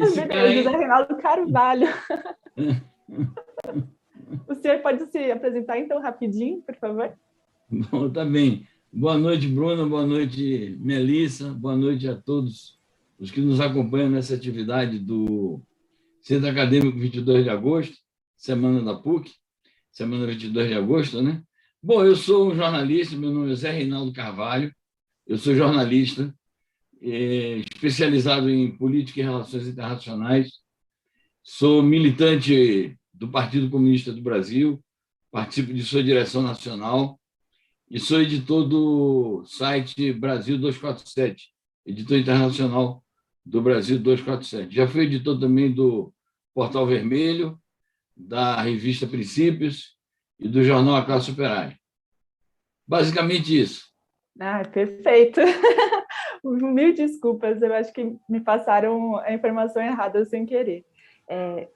Esse cara José Reinaldo Carvalho. aí... O senhor pode se apresentar, então, rapidinho, por favor? Bom, tá bem. Boa noite, Bruna. Boa noite, Melissa. Boa noite a todos os que nos acompanham nessa atividade do Centro Acadêmico 22 de agosto, Semana da PUC, Semana 22 de agosto, né? Bom, eu sou um jornalista, meu nome é Zé Reinaldo Carvalho, eu sou jornalista, especializado em política e relações internacionais, sou militante do Partido Comunista do Brasil, participo de sua direção nacional e sou editor do site Brasil 247, editor internacional do Brasil 247. Já fui editor também do Portal Vermelho, da revista Princípios e do jornal A Classe Operária. Basicamente isso. Ah, perfeito. Mil desculpas, eu acho que me passaram a informação errada sem querer.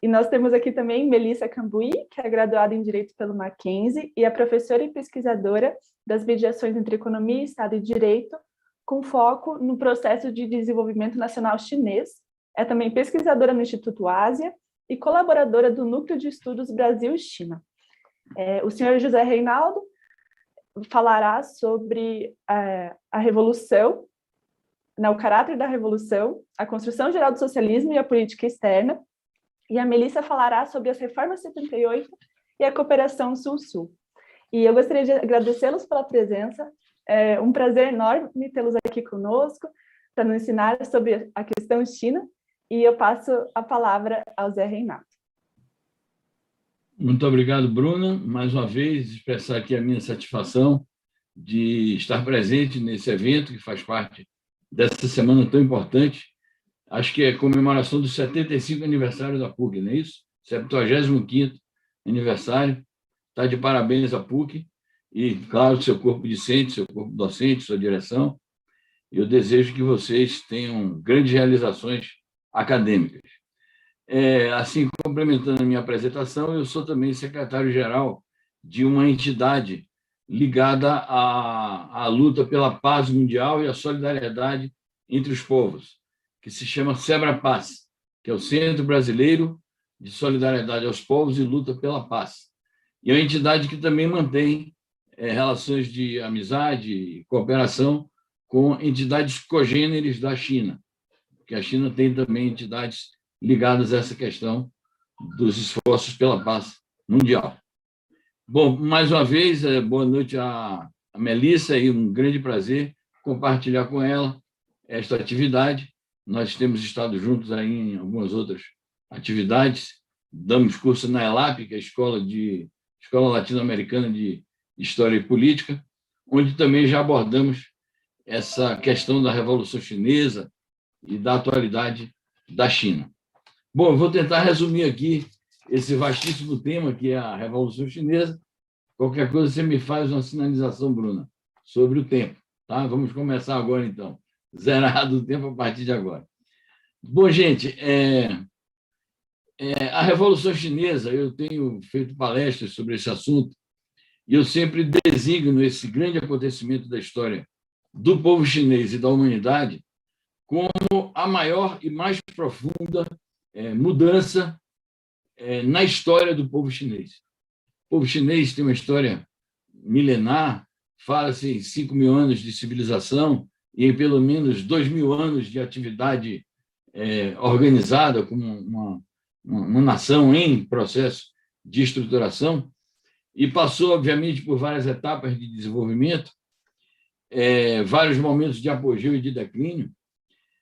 E nós temos aqui também Melissa Cambuí, que é graduada em Direito pelo Mackenzie e é professora e pesquisadora das mediações entre economia, Estado e Direito, com foco no processo de desenvolvimento nacional chinês. É também pesquisadora no Instituto Ásia e colaboradora do Núcleo de Estudos Brasil e China. O senhor José Reinaldo falará sobre a Revolução, o caráter da Revolução, a construção geral do socialismo e a política externa, e a Melissa falará sobre as reformas 78 e a cooperação Sul-Sul. E eu gostaria de agradecê-los pela presença, é um prazer enorme tê-los aqui conosco, para nos ensinar sobre a questão China, e eu passo a palavra ao Zé Reinaldo. Muito obrigado, Bruna. Mais uma vez, expressar aqui a minha satisfação de estar presente nesse evento que faz parte dessa semana tão importante. Acho que é a comemoração do 75º aniversário da PUC, não é isso? 75º aniversário. Está de parabéns à PUC e, claro, seu corpo discente, seu corpo docente, sua direção. Eu desejo que vocês tenham grandes realizações acadêmicas. Assim, complementando a minha apresentação, eu sou também secretário-geral de uma entidade ligada à luta pela paz mundial e à solidariedade entre os povos, que se chama SEBRA-Paz, que é o Centro Brasileiro de Solidariedade aos Povos e Luta pela Paz. E é uma entidade que também mantém relações de amizade e cooperação com entidades cogêneres da China, porque a China tem também entidades ligadas a essa questão dos esforços pela paz mundial. Bom, mais uma vez, boa noite a Melissa e um grande prazer compartilhar com ela esta atividade. Nós temos estado juntos aí em algumas outras atividades, damos curso na ELAP, que é a Escola Latino-Americana de História e Política, onde também já abordamos essa questão da Revolução Chinesa e da atualidade da China. Bom, eu vou tentar resumir aqui esse vastíssimo tema que é a Revolução Chinesa. Qualquer coisa você me faz uma sinalização, Bruna, sobre o tempo. Tá? Vamos começar agora, então. Zerado o tempo a partir de agora. Bom, gente, a Revolução Chinesa, eu tenho feito palestras sobre esse assunto e eu sempre designo esse grande acontecimento da história do povo chinês e da humanidade como a maior e mais profunda mudança na história do povo chinês. O povo chinês tem uma história milenar, fala-se em 5.000 anos de civilização e em pelo menos 2.000 anos de atividade organizada como uma nação em processo de estruturação, e passou, obviamente, por várias etapas de desenvolvimento, vários momentos de apogeu e de declínio,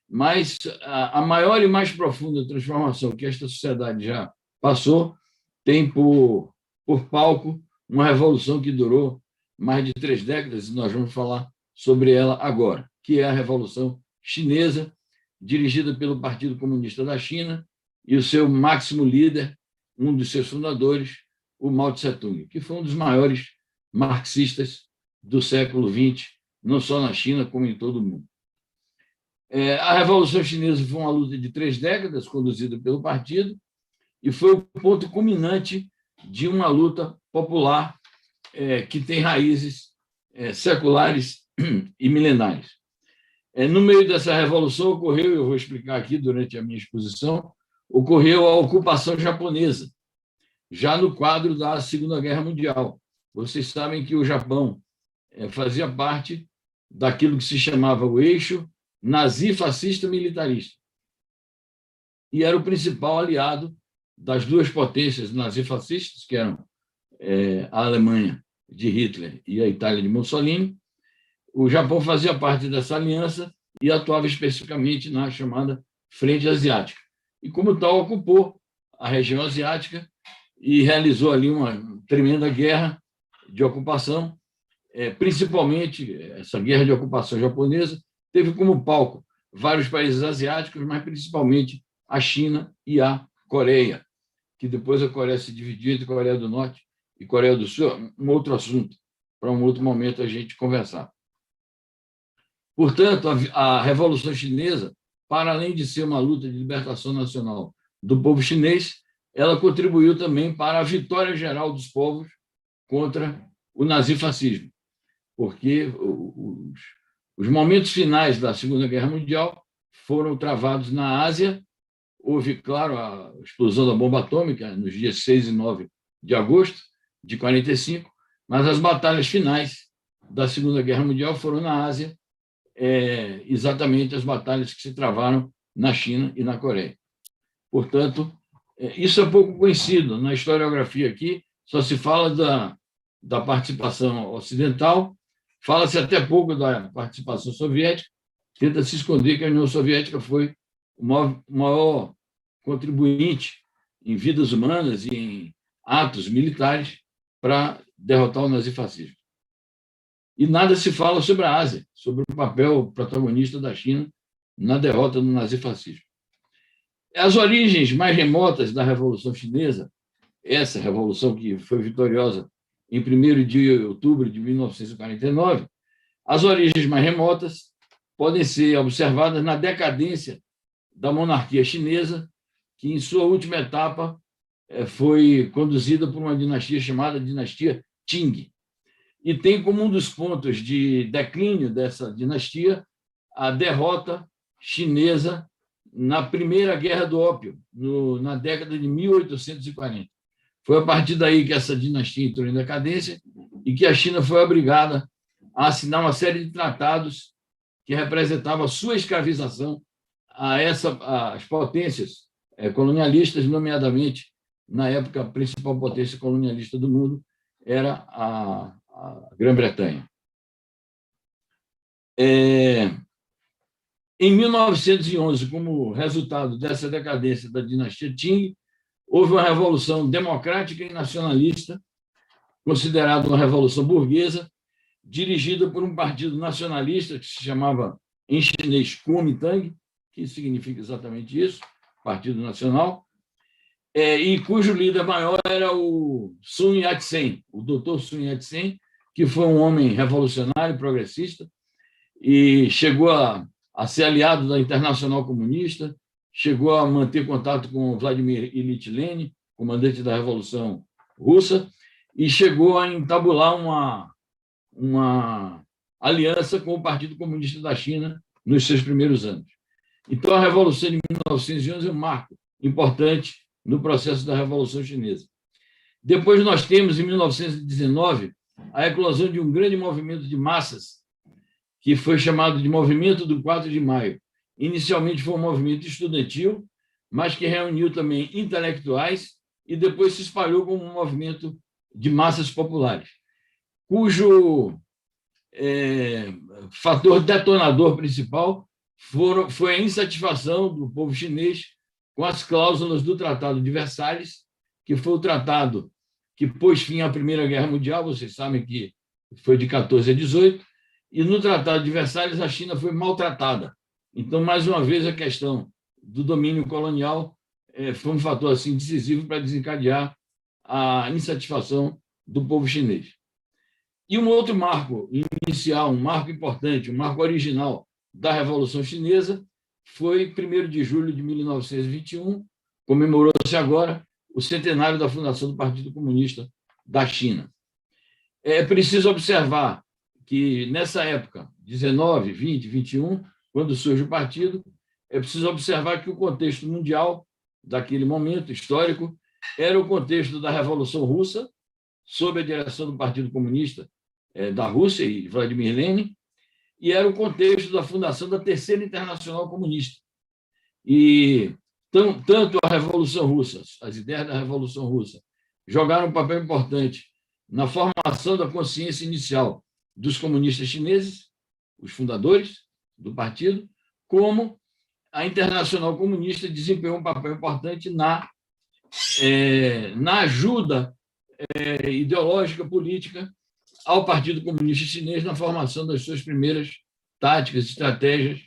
mas a maior e mais profunda transformação que esta sociedade já passou tem por palco uma revolução que durou mais de 3 décadas, e nós vamos falar sobre ela agora, que é a Revolução Chinesa, dirigida pelo Partido Comunista da China e o seu máximo líder, um dos seus fundadores, o Mao Tse-tung, que foi um dos maiores marxistas do século XX, não só na China, como em todo o mundo. A Revolução Chinesa foi uma luta de 3 décadas, conduzida pelo partido, e foi o ponto culminante de uma luta popular que tem raízes seculares e milenares. No meio dessa revolução ocorreu, eu vou explicar aqui durante a minha exposição, ocorreu a ocupação japonesa, já no quadro da Segunda Guerra Mundial. Vocês sabem que o Japão fazia parte daquilo que se chamava o eixo nazi-fascista militarista, e era o principal aliado das duas potências nazifascistas, que eram a Alemanha de Hitler e a Itália de Mussolini. O Japão fazia parte dessa aliança e atuava especificamente na chamada Frente Asiática. E, como tal, ocupou a região asiática e realizou ali uma tremenda guerra de ocupação. Principalmente, essa guerra de ocupação japonesa teve como palco vários países asiáticos, mas principalmente a China e a Coreia, que depois a Coreia se dividiu entre Coreia do Norte e Coreia do Sul, um outro assunto, para um outro momento a gente conversar. Portanto, a Revolução Chinesa, para além de ser uma luta de libertação nacional do povo chinês, ela contribuiu também para a vitória geral dos povos contra o nazifascismo, porque os momentos finais da Segunda Guerra Mundial foram travados na Ásia. Houve, claro, a explosão da bomba atômica nos dias 6 e 9 de agosto de 1945, mas as batalhas finais da Segunda Guerra Mundial foram na Ásia, exatamente as batalhas que se travaram na China e na Coreia. Portanto, isso é pouco conhecido. Na historiografia aqui, só se fala da participação ocidental, fala-se até pouco da participação soviética, tenta se esconder que a União Soviética foi o maior contribuinte em vidas humanas e em atos militares para derrotar o nazifascismo. E nada se fala sobre a Ásia, sobre o papel protagonista da China na derrota do nazifascismo. As origens mais remotas da Revolução Chinesa, essa revolução que foi vitoriosa em 1º de outubro de 1949, as origens mais remotas podem ser observadas na decadência da monarquia chinesa, que em sua última etapa foi conduzida por uma dinastia chamada dinastia Qing. E tem como um dos pontos de declínio dessa dinastia a derrota chinesa na Primeira Guerra do Ópio, na década de 1840. Foi a partir daí que essa dinastia entrou em decadência e que a China foi obrigada a assinar uma série de tratados que representavam a sua escravização às potências colonialistas, nomeadamente, na época, a principal potência colonialista do mundo era a Grã-Bretanha. Em 1911, como resultado dessa decadência da dinastia Qing, houve uma revolução democrática e nacionalista, considerada uma revolução burguesa, dirigida por um partido nacionalista que se chamava, em chinês, Kuomintang, que significa exatamente isso, Partido Nacional, e cujo líder maior era o Sun Yat-sen, o doutor Sun Yat-sen, que foi um homem revolucionário, progressista, e chegou a ser aliado da Internacional Comunista, chegou a manter contato com Vladimir Ilyich Lenin, comandante da Revolução Russa, e chegou a entabular uma aliança com o Partido Comunista da China nos seus primeiros anos. Então, a Revolução de 1911 é um marco importante no processo da Revolução Chinesa. Depois nós temos, em 1919, a eclosão de um grande movimento de massas, que foi chamado de Movimento do 4 de Maio. Inicialmente foi um movimento estudantil, mas que reuniu também intelectuais e depois se espalhou como um movimento de massas populares, cujo fator detonador principal foi a insatisfação do povo chinês com as cláusulas do Tratado de Versalhes, que foi o tratado que pôs fim à Primeira Guerra Mundial. Vocês sabem que foi de 14 a 18, e no Tratado de Versalhes a China foi maltratada. Então, mais uma vez, a questão do domínio colonial foi um fator assim decisivo para desencadear a insatisfação do povo chinês. E um outro marco inicial, um marco importante, um marco original da Revolução Chinesa foi 1º de julho de 1921, comemorou-se agora o centenário da fundação do Partido Comunista da China. É preciso observar que, nessa época, 19, 20, 21, quando surge o partido, é preciso observar que o contexto mundial daquele momento histórico era o contexto da Revolução Russa, sob a direção do Partido Comunista da Rússia e Vladimir Lenin, e era o contexto da fundação da Terceira Internacional Comunista. E tanto a Revolução Russa, as ideias da Revolução Russa, jogaram um papel importante na formação da consciência inicial dos comunistas chineses, os fundadores do partido, como a Internacional Comunista desempenhou um papel importante na ajuda ideológica, política, ao Partido Comunista Chinês na formação das suas primeiras táticas, estratégias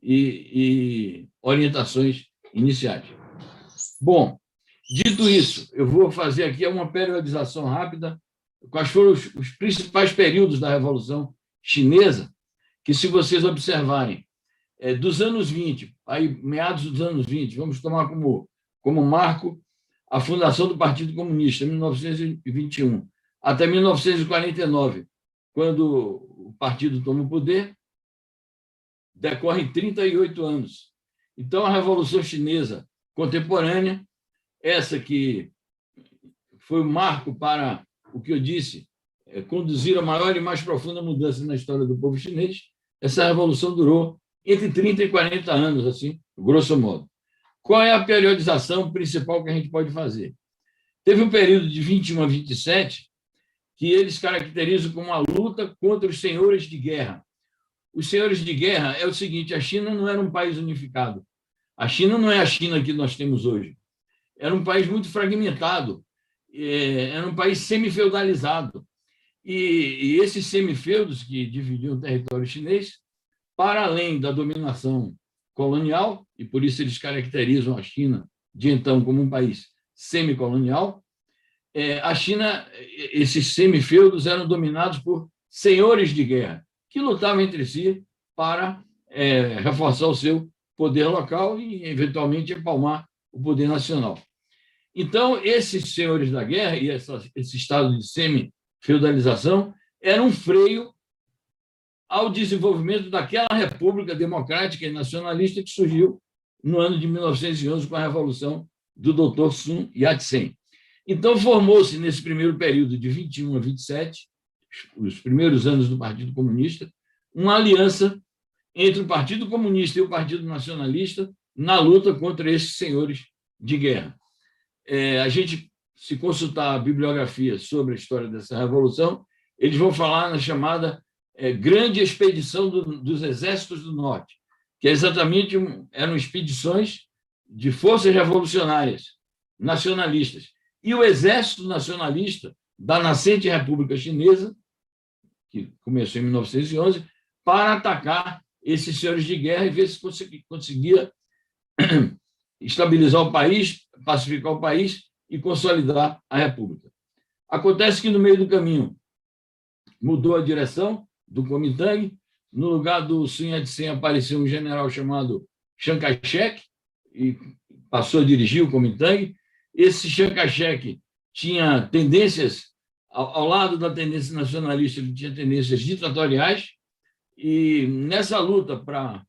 e orientações iniciais. Bom, dito isso, eu vou fazer aqui uma periodização rápida. Quais foram os principais períodos da Revolução Chinesa, que, se vocês observarem, dos anos 20, aí, meados dos anos 20, vamos tomar como marco a fundação do Partido Comunista, em 1921, até 1949, quando o partido toma o poder, decorrem 38 anos. Então, a Revolução Chinesa contemporânea, essa que foi o marco para o que eu disse, conduzir a maior e mais profunda mudança na história do povo chinês, essa revolução durou entre 30 e 40 anos, assim, grosso modo. Qual é a periodização principal que a gente pode fazer? Teve um período de 21 a 27 que eles caracterizam como a luta contra os senhores de guerra. Os senhores de guerra é o seguinte: a China não era um país unificado. A China não é a China que nós temos hoje. Era um país muito fragmentado, era um país semifeudalizado. E esses semifeudos que dividiam o território chinês, para além da dominação colonial, e por isso eles caracterizam a China de então como um país semicolonial, a China, esses semifeudos eram dominados por senhores de guerra, que lutavam entre si para reforçar o seu poder local e, eventualmente, empalmar o poder nacional. Então, esses senhores da guerra e esse estado de semi-feudalização era um freio ao desenvolvimento daquela república democrática e nacionalista que surgiu no ano de 1911 com a revolução do Dr. Sun Yat-sen. Então, formou-se, nesse primeiro período de 21 a 27, os primeiros anos do Partido Comunista, uma aliança entre o Partido Comunista e o Partido Nacionalista na luta contra esses senhores de guerra. A gente, se consultar a bibliografia sobre a história dessa revolução, eles vão falar na chamada Grande Expedição dos Exércitos do Norte, que exatamente eram expedições de forças revolucionárias nacionalistas. E o Exército Nacionalista da nascente República Chinesa, que começou em 1911, para atacar esses senhores de guerra e ver se conseguia estabilizar o país, pacificar o país e consolidar a República. Acontece que, no meio do caminho, mudou a direção do Kuomintang. No lugar do Sun Yat-sen apareceu um general chamado Chiang Kai-shek e passou a dirigir o Kuomintang. Esse Chiang Kai-shek tinha tendências, ao lado da tendência nacionalista, ele tinha tendências ditatoriais, e nessa luta para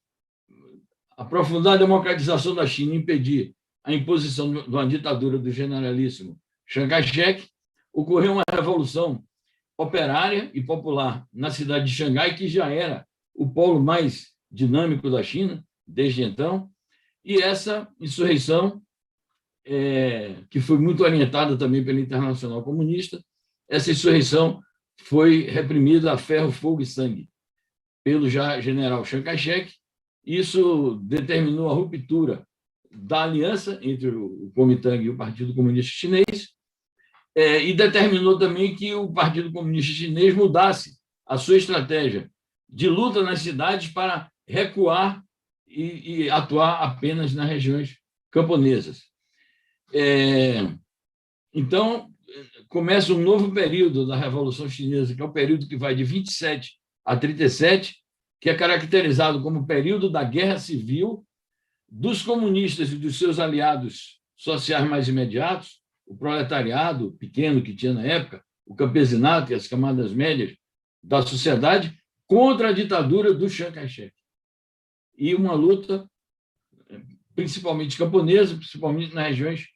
aprofundar a democratização da China e impedir a imposição de uma ditadura do generalíssimo Chiang Kai-shek, ocorreu uma revolução operária e popular na cidade de Xangai, que já era o polo mais dinâmico da China desde então, e essa insurreição, que foi muito orientada também pela Internacional Comunista, essa insurreição foi reprimida a ferro, fogo e sangue pelo já general Chiang Kai-shek. Isso determinou a ruptura da aliança entre o Kuomintang e o Partido Comunista Chinês, e determinou também que o Partido Comunista Chinês mudasse a sua estratégia de luta nas cidades para recuar e atuar apenas nas regiões camponesas. Então, começa um novo período da Revolução Chinesa, que é o período que vai de 27 a 37, que é caracterizado como o período da guerra civil dos comunistas e dos seus aliados sociais mais imediatos, o proletariado pequeno que tinha na época, o campesinato e as camadas médias da sociedade, contra a ditadura do Chiang Kai-shek. e uma luta principalmente camponesa, principalmente nas regiões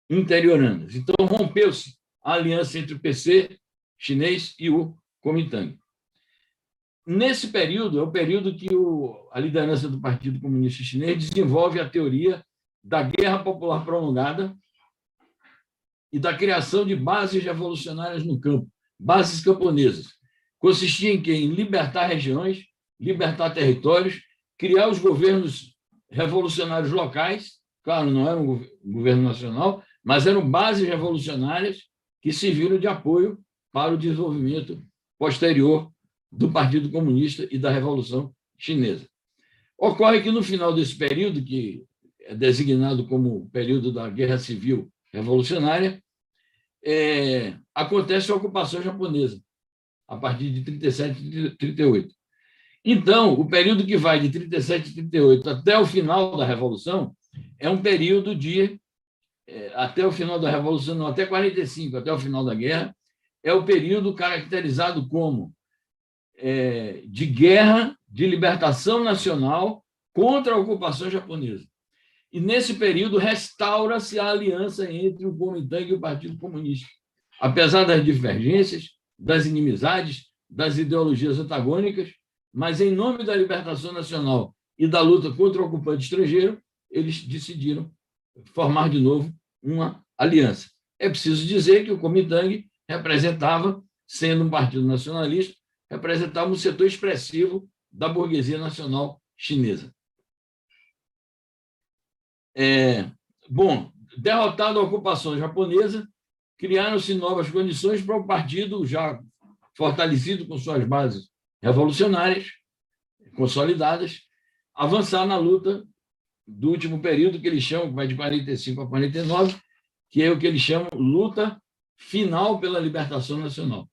interioranas. Então, rompeu-se a aliança entre o PC chinês e o Kuomintang. Nesse período, é o período que a liderança do Partido Comunista Chinês desenvolve a teoria da guerra popular prolongada e da criação de bases revolucionárias no campo, bases camponesas. Consistia em quê? Em libertar regiões, libertar territórios, criar os governos revolucionários locais, claro, não era um governo nacional, mas eram bases revolucionárias que serviram de apoio para o desenvolvimento posterior do Partido Comunista e da Revolução Chinesa. Ocorre que, no final desse período, que é designado como período da Guerra Civil Revolucionária, acontece a ocupação japonesa, a partir de 37 e 38. Então, o período que vai de 37 e 38 até o final da Revolução é um período de... até o final da Revolução, não, até 45, até o final da guerra, é o período caracterizado como de guerra, de libertação nacional contra a ocupação japonesa. E, nesse período, restaura-se a aliança entre o Kuomintang e o Partido Comunista. Apesar das divergências, das inimizades, das ideologias antagônicas, mas, em nome da libertação nacional e da luta contra o ocupante estrangeiro, eles decidiram formar de novo uma aliança. É preciso dizer que o Kuomintang representava, sendo um partido nacionalista, representava um setor expressivo da burguesia nacional chinesa. Bom, derrotada a ocupação japonesa, criaram-se novas condições para o partido, já fortalecido com suas bases revolucionárias, consolidadas, avançar na luta do último período, que eles chamam, que vai de 45 a 49, que é o que eles chamam luta final pela libertação nacional.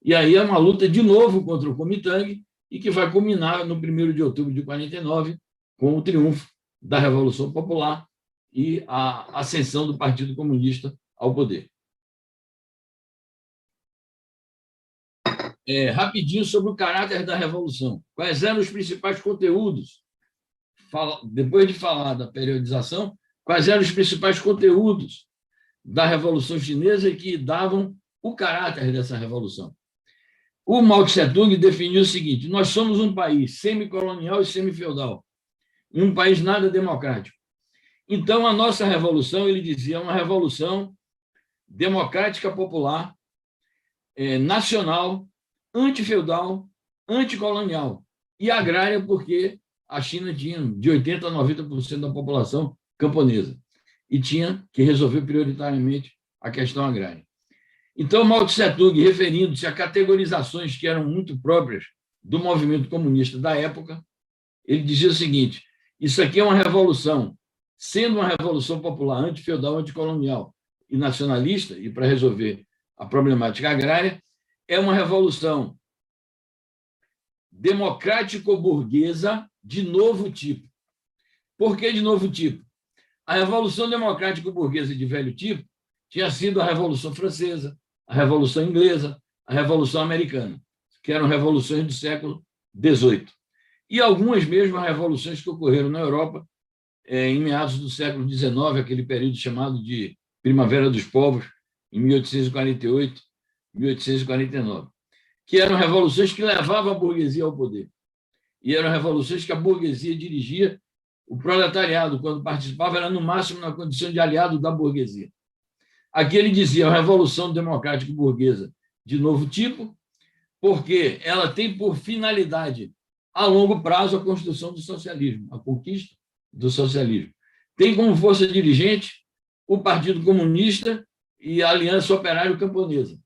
E aí é uma luta de novo contra o Kuomintang e que vai culminar no 1º de outubro de 49 com o triunfo da Revolução Popular e a ascensão do Partido Comunista ao poder. Rapidinho sobre o caráter da Revolução. Quais eram os principais conteúdos? Depois de falar da periodização, quais eram os principais conteúdos da Revolução Chinesa que davam o caráter dessa revolução? O Mao Tse-tung definiu o seguinte: nós somos um país semicolonial e semifeudal, e um país nada democrático. Então, a nossa revolução, ele dizia, é uma revolução democrática popular, nacional, antifeudal, anticolonial e agrária, porque a China tinha de 80% a 90% da população camponesa e tinha que resolver prioritariamente a questão agrária. Então, Mao Tse-tung, referindo-se a categorizações que eram muito próprias do movimento comunista da época, ele dizia o seguinte: isso aqui é uma revolução, sendo uma revolução popular, antifeudal, anticolonial e nacionalista, e para resolver a problemática agrária, é uma revolução democrático-burguesa de novo tipo. Por que de novo tipo? A Revolução Democrático-Burguesa de velho tipo tinha sido a Revolução Francesa, a Revolução Inglesa, a Revolução Americana, que eram revoluções do século XVIII. E algumas mesmo revoluções que ocorreram na Europa em meados do século XIX, aquele período chamado de Primavera dos Povos, em 1848, 1849, que eram revoluções que levavam a burguesia ao poder. E eram revoluções que a burguesia dirigia. O proletariado, quando participava, era no máximo na condição de aliado da burguesia. Aqui ele dizia a Revolução Democrático-Burguesa de novo tipo, porque ela tem por finalidade, a longo prazo, a construção do socialismo, a conquista do socialismo. Tem como força dirigente o Partido Comunista e a Aliança Operário-Camponesa.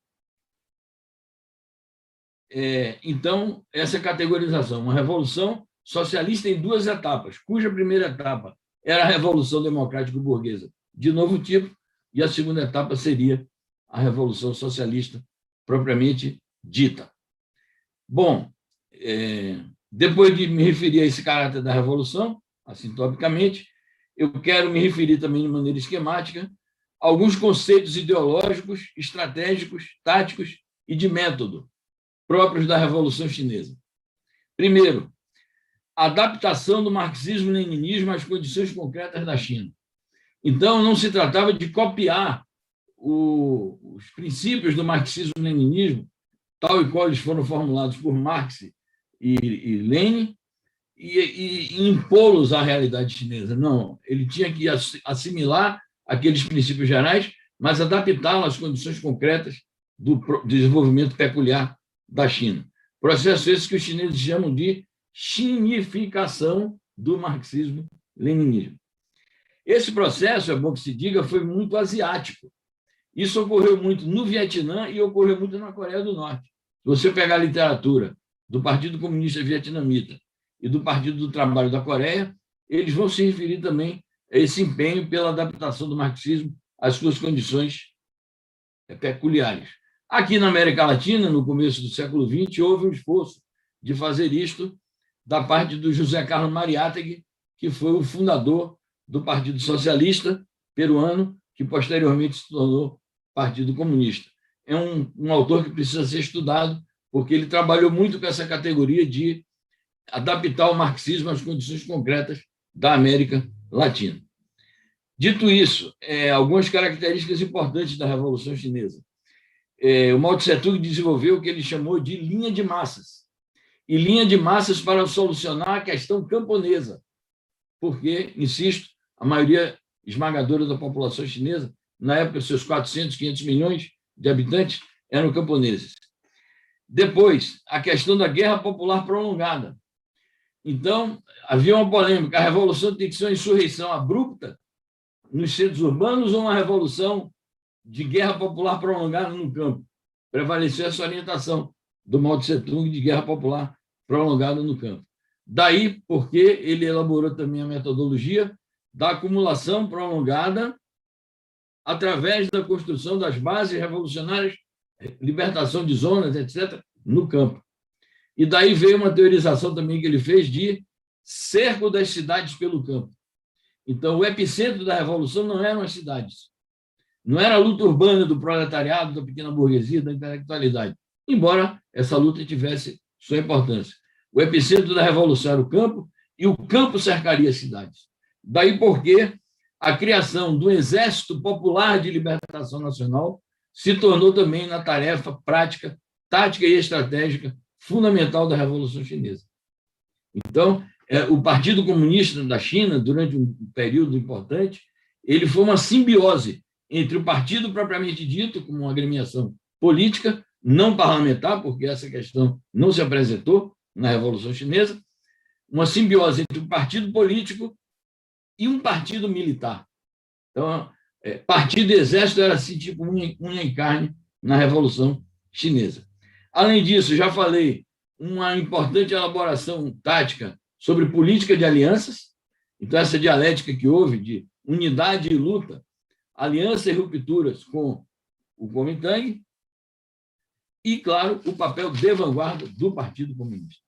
Então, essa categorização, uma revolução socialista em duas etapas, cuja primeira etapa era a Revolução Democrático-Burguesa de novo tipo, e a segunda etapa seria a Revolução Socialista propriamente dita. Bom, depois de me referir a esse caráter da Revolução, assim, topicamente, eu quero me referir também de maneira esquemática a alguns conceitos ideológicos, estratégicos, táticos e de método próprios da Revolução Chinesa. Primeiro, adaptação do marxismo-leninismo às condições concretas da China. Então, não se tratava de copiar os princípios do marxismo-leninismo, tal e qual eles foram formulados por Marx e Lenin, e impô-los à realidade chinesa. Não, ele tinha que assimilar aqueles princípios gerais, mas adaptá-los às condições concretas do desenvolvimento peculiar da China. Processo esse que os chineses chamam de chinificação do marxismo-leninismo. Esse processo, é bom que se diga, foi muito asiático. Isso ocorreu muito no Vietnã e ocorreu muito na Coreia do Norte. Se você pegar a literatura do Partido Comunista Vietnamita e do Partido do Trabalho da Coreia, eles vão se referir também a esse empenho pela adaptação do marxismo às suas condições peculiares. Aqui na América Latina, no começo do século XX, houve um esforço de fazer isto da parte do José Carlos Mariátegui, que foi o fundador do Partido Socialista peruano, que posteriormente se tornou Partido Comunista. É um autor que precisa ser estudado, porque ele trabalhou muito com essa categoria de adaptar o marxismo às condições concretas da América Latina. Dito isso, algumas características importantes da Revolução Chinesa. O Mao Tse-tung desenvolveu o que ele chamou de linha de massas, e linha de massas para solucionar a questão camponesa, porque, insisto, a maioria esmagadora da população chinesa, na época, seus 400, 500 milhões de habitantes, eram camponeses. Depois, a questão da guerra popular prolongada. Então, havia uma polêmica: a revolução tem que ser uma insurreição abrupta nos centros urbanos ou uma revolução de guerra popular prolongada no campo? Prevaleceu essa orientação do Mao Tse-tung de guerra popular prolongada no campo. Daí porque ele elaborou também a metodologia da acumulação prolongada através da construção das bases revolucionárias, libertação de zonas, etc., no campo. E daí veio uma teorização também que ele fez de cerco das cidades pelo campo. Então, o epicentro da revolução não eram as cidades, não era a luta urbana do proletariado, da pequena burguesia, da intelectualidade, embora essa luta tivesse sua importância. O epicentro da revolução era o campo, e o campo cercaria as cidades. Daí porque a criação do Exército Popular de Libertação Nacional se tornou também na tarefa prática, tática e estratégica fundamental da Revolução Chinesa. Então, o Partido Comunista da China, durante um período importante, ele foi uma simbiose entre o partido propriamente dito, como uma agremiação política, não parlamentar, porque essa questão não se apresentou na Revolução Chinesa, uma simbiose entre o partido político e um partido militar. Então, partido e exército era assim, tipo unha e carne na Revolução Chinesa. Além disso, já falei, uma importante elaboração tática sobre política de alianças. Então, essa dialética que houve de unidade e luta, aliança e rupturas com o Kuomintang, e, claro, o papel de vanguarda do Partido Comunista.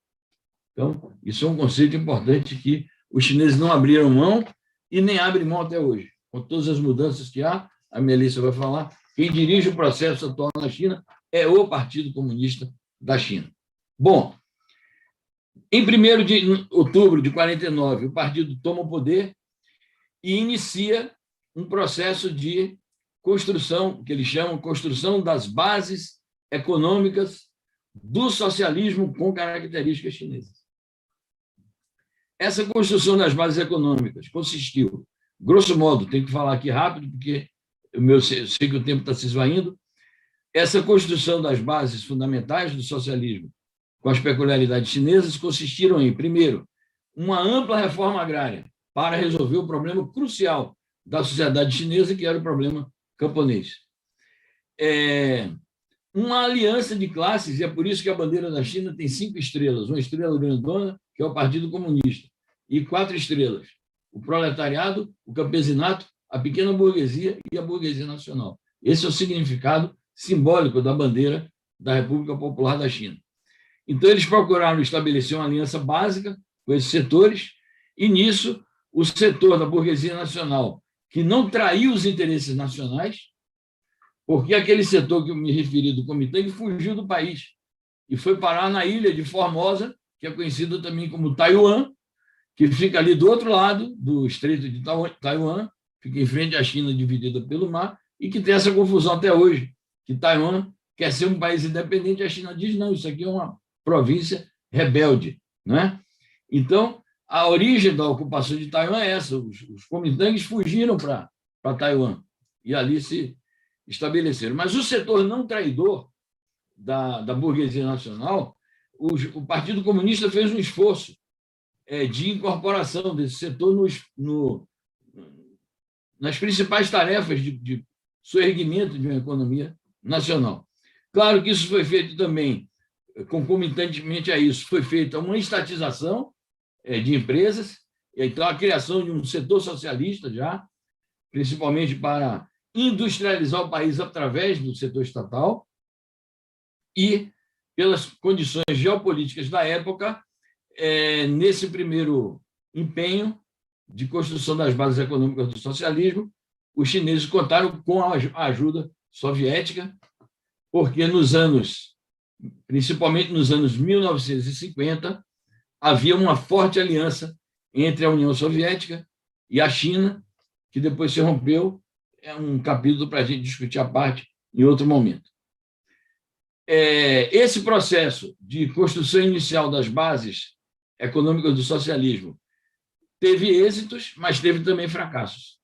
Então, isso é um conceito importante que os chineses não abriram mão e nem abrem mão até hoje. Com todas as mudanças que há, a Melissa vai falar, quem dirige o processo atual na China é o Partido Comunista da China. Bom, em 1º de outubro de 49, o partido toma o poder e inicia um processo de construção, que eles chamam construção das bases econômicas do socialismo com características chinesas. Essa construção das bases econômicas consistiu, grosso modo, tenho que falar aqui rápido, porque eu sei que o tempo está se esvaindo, essa construção das bases fundamentais do socialismo com as peculiaridades chinesas consistiram em, primeiro, uma ampla reforma agrária para resolver o problema crucial da sociedade chinesa, que era o problema camponês. Uma aliança de classes, e é por isso que a bandeira da China tem 5 estrelas, uma estrela grandona, que é o Partido Comunista, e 4 estrelas, o proletariado, o campesinato, a pequena burguesia e a burguesia nacional. Esse é o significado simbólico da bandeira da República Popular da China. Então, eles procuraram estabelecer uma aliança básica com esses setores, e nisso, o setor da burguesia nacional, que não traiu os interesses nacionais, porque aquele setor que eu me referi do Kuomintang fugiu do país e foi parar na ilha de Formosa, que é conhecida também como Taiwan, que fica ali do outro lado do Estreito de Taiwan, fica em frente à China dividida pelo mar, e que tem essa confusão até hoje, que Taiwan quer ser um país independente, a China diz, não, isso aqui é uma província rebelde. Não é? Então, a origem da ocupação de Taiwan é essa, os Kuomintangs fugiram para Taiwan e ali se estabeleceram. Mas o setor não traidor da burguesia nacional, o Partido Comunista fez um esforço de incorporação desse setor nas principais tarefas de soerguimento de uma economia nacional. Claro que isso foi feito também, concomitantemente a isso, foi feita uma estatização de empresas, então a criação de um setor socialista já, principalmente para industrializar o país através do setor estatal, e pelas condições geopolíticas da época, nesse primeiro empenho de construção das bases econômicas do socialismo, os chineses contaram com a ajuda soviética, porque principalmente nos anos 1950, havia uma forte aliança entre a União Soviética e a China, que depois se rompeu. É um capítulo para a gente discutir à parte em outro momento. Esse processo de construção inicial das bases econômicas do socialismo teve êxitos, mas teve também fracassos.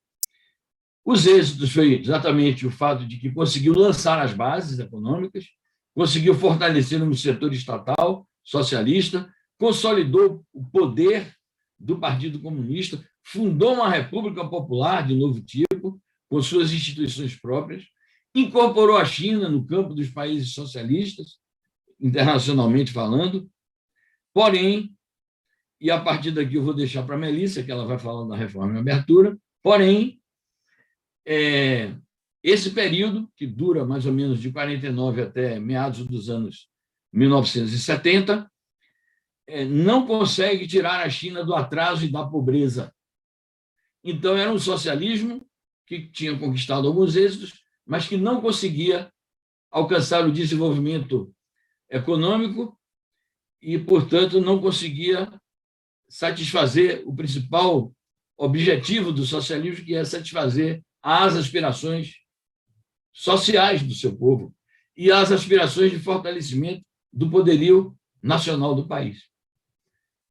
Os êxitos foi exatamente o fato de que conseguiu lançar as bases econômicas, conseguiu fortalecer no setor estatal socialista, consolidou o poder do Partido Comunista, fundou uma república popular de novo tipo, com suas instituições próprias, incorporou a China no campo dos países socialistas, internacionalmente falando, porém, e a partir daqui eu vou deixar para a Melissa, que ela vai falar da reforma e abertura, porém, esse período, que dura mais ou menos de 49 até meados dos anos 1970, não consegue tirar a China do atraso e da pobreza. Então, era um socialismo que tinha conquistado alguns êxitos, mas que não conseguia alcançar o desenvolvimento econômico e, portanto, não conseguia satisfazer o principal objetivo do socialismo, que é satisfazer as aspirações sociais do seu povo e as aspirações de fortalecimento do poderio nacional do país.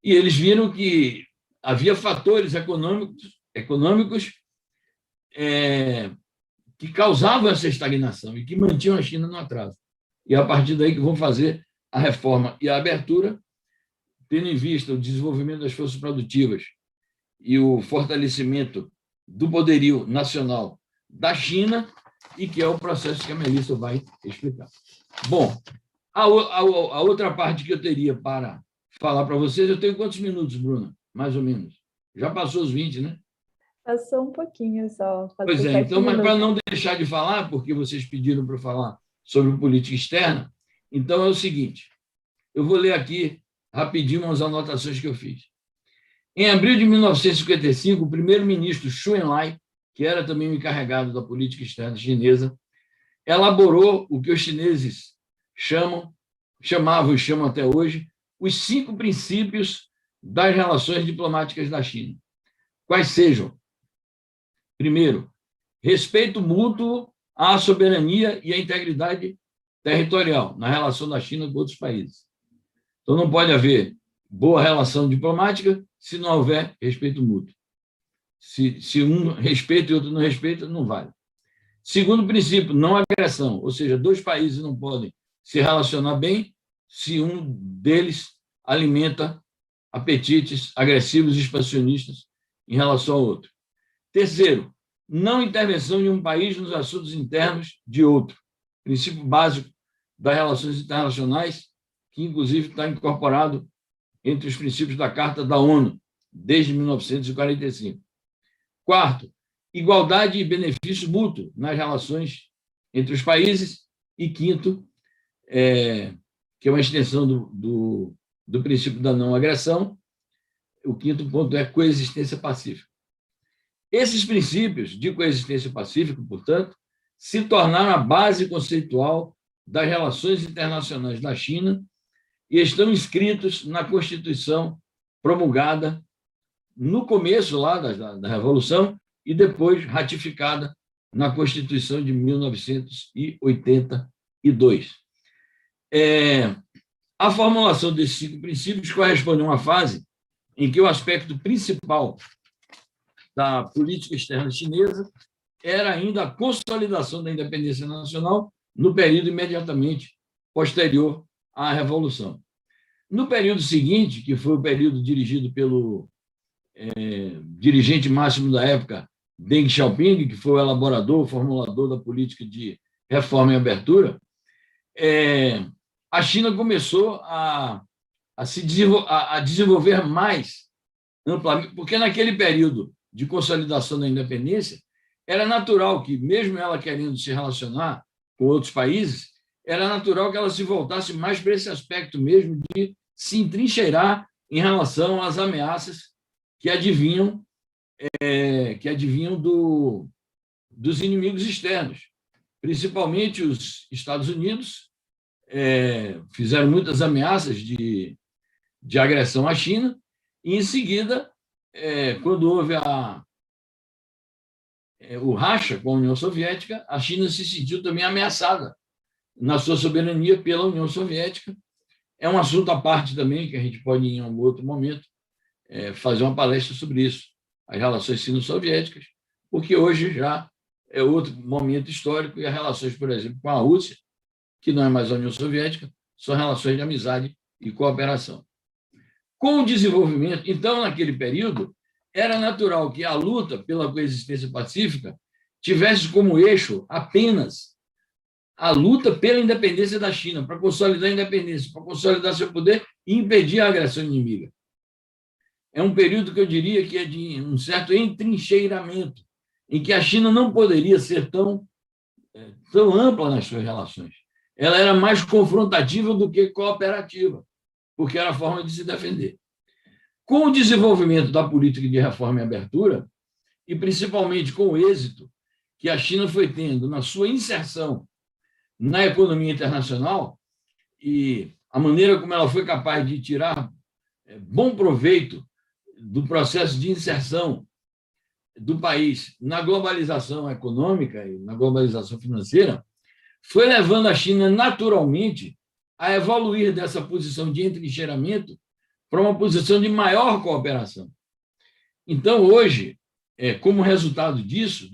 E eles viram que havia fatores econômicos que causavam essa estagnação e que mantinham a China no atraso. E a partir daí que vão fazer a reforma e a abertura, tendo em vista o desenvolvimento das forças produtivas e o fortalecimento do poderio nacional da China, e que é o processo que a Melissa vai explicar. Bom, a outra parte que eu teria para falar para vocês, eu tenho quantos minutos, Bruna? Mais ou menos. Já passou os 20, né? Passou um pouquinho só. Pois é, então, mas para não deixar de falar, porque vocês pediram para eu falar sobre política externa, então é o seguinte, eu vou ler aqui rapidinho umas anotações que eu fiz. Em abril de 1955, o primeiro-ministro Xu Enlai, que era também o encarregado da política externa chinesa, elaborou o que os chineses chamavam e chamam até hoje, os 5 princípios das relações diplomáticas da China. Quais sejam? Primeiro, respeito mútuo à soberania e à integridade territorial na relação da China com outros países. Então, não pode haver boa relação diplomática se não houver respeito mútuo. Se um respeita e outro não respeita, não vale. Segundo princípio, não agressão, ou seja, 2 países não podem se relacionar bem se um deles alimenta apetites agressivos e expansionistas em relação ao outro. Terceiro, não intervenção de um país nos assuntos internos de outro. Princípio básico das relações internacionais, que inclusive está incorporado entre os princípios da Carta da ONU, desde 1945. Quarto, igualdade e benefício mútuo nas relações entre os países. E quinto, que é uma extensão do princípio da não agressão, o quinto ponto é coexistência pacífica. Esses princípios de coexistência pacífica, portanto, se tornaram a base conceitual das relações internacionais da China e estão inscritos na Constituição promulgada no começo lá da Revolução e depois ratificada na Constituição de 1982. A formulação desses 5 princípios corresponde a uma fase em que o aspecto principal da política externa chinesa era ainda a consolidação da independência nacional no período imediatamente posterior à Revolução. No período seguinte, que foi o período dirigido pelo dirigente máximo da época, Deng Xiaoping, que foi o elaborador, o formulador da política de reforma e abertura, a China começou a desenvolver mais amplamente, porque naquele período de consolidação da independência, era natural que, mesmo ela querendo se relacionar com outros países, era natural que ela se voltasse mais para esse aspecto mesmo de se entrincheirar em relação às ameaças que advinham dos inimigos externos. Principalmente os Estados Unidos fizeram muitas ameaças de agressão à China, e, em seguida, quando houve o racha com a União Soviética, a China se sentiu também ameaçada na sua soberania pela União Soviética. É um assunto à parte também, que a gente pode, em algum outro momento, fazer uma palestra sobre isso, as relações sino-soviéticas, porque hoje já é outro momento histórico e as relações, por exemplo, com a Rússia, que não é mais a União Soviética, são relações de amizade e cooperação. Com o desenvolvimento, então, naquele período, era natural que a luta pela coexistência pacífica tivesse como eixo apenas a luta pela independência da China, para consolidar a independência, para consolidar seu poder e impedir a agressão inimiga. É um período que eu diria que é de um certo entrincheiramento, em que a China não poderia ser tão ampla nas suas relações. Ela era mais confrontativa do que cooperativa, porque era a forma de se defender. Com o desenvolvimento da política de reforma e abertura, e principalmente com o êxito que a China foi tendo na sua inserção na economia internacional e a maneira como ela foi capaz de tirar bom proveito do processo de inserção do país na globalização econômica e na globalização financeira, foi levando a China naturalmente a evoluir dessa posição de entrincheiramento para uma posição de maior cooperação. Então, hoje, como resultado disso,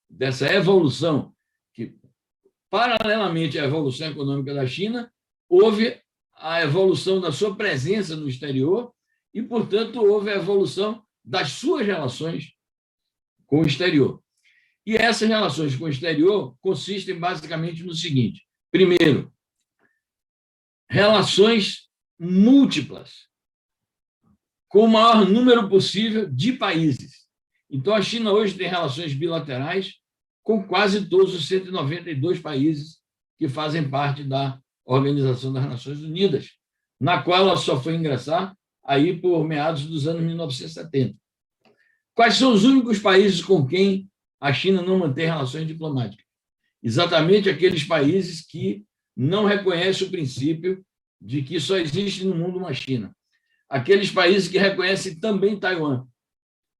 dessa evolução, que, paralelamente à evolução econômica da China, houve a evolução da sua presença no exterior e, portanto, houve a evolução das suas relações com o exterior. E essas relações com o exterior consistem basicamente no seguinte: primeiro, relações múltiplas, com o maior número possível de países. Então, a China hoje tem relações bilaterais com quase todos os 192 países que fazem parte da Organização das Nações Unidas, na qual ela só foi ingressar aí por meados dos anos 1970. Quais são os únicos países com quem a China não mantém relações diplomáticas? Exatamente aqueles países que não reconhecem o princípio de que só existe no mundo uma China. Aqueles países que reconhecem também Taiwan.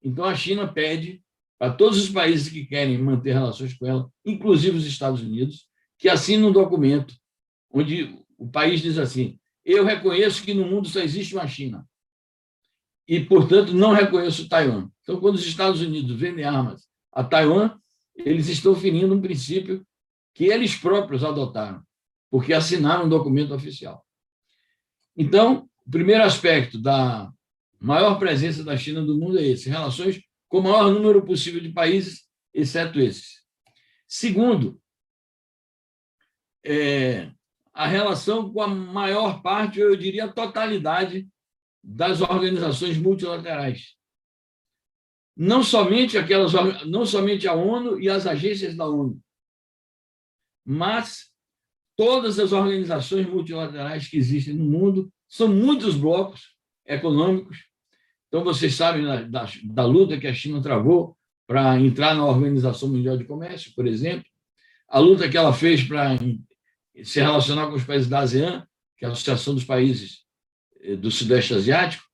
Então, a China pede para todos os países que querem manter relações com ela, inclusive os Estados Unidos, que assinem um documento onde o país diz assim: eu reconheço que no mundo só existe uma China e, portanto, não reconheço Taiwan. Então, quando os Estados Unidos vendem armas a Taiwan, eles estão ferindo um princípio que eles próprios adotaram, porque assinaram um documento oficial. Então, o primeiro aspecto da maior presença da China no mundo é esse: relações com o maior número possível de países, exceto esses. Segundo, a relação com a maior parte, eu diria a totalidade, das organizações multilaterais. Não somente a ONU e as agências da ONU, mas todas as organizações multilaterais que existem no mundo. São muitos blocos econômicos. Então, vocês sabem da luta que a China travou para entrar na Organização Mundial de Comércio, por exemplo, a luta que ela fez para se relacionar com os países da ASEAN, que é a Associação dos Países do Sudeste Asiático,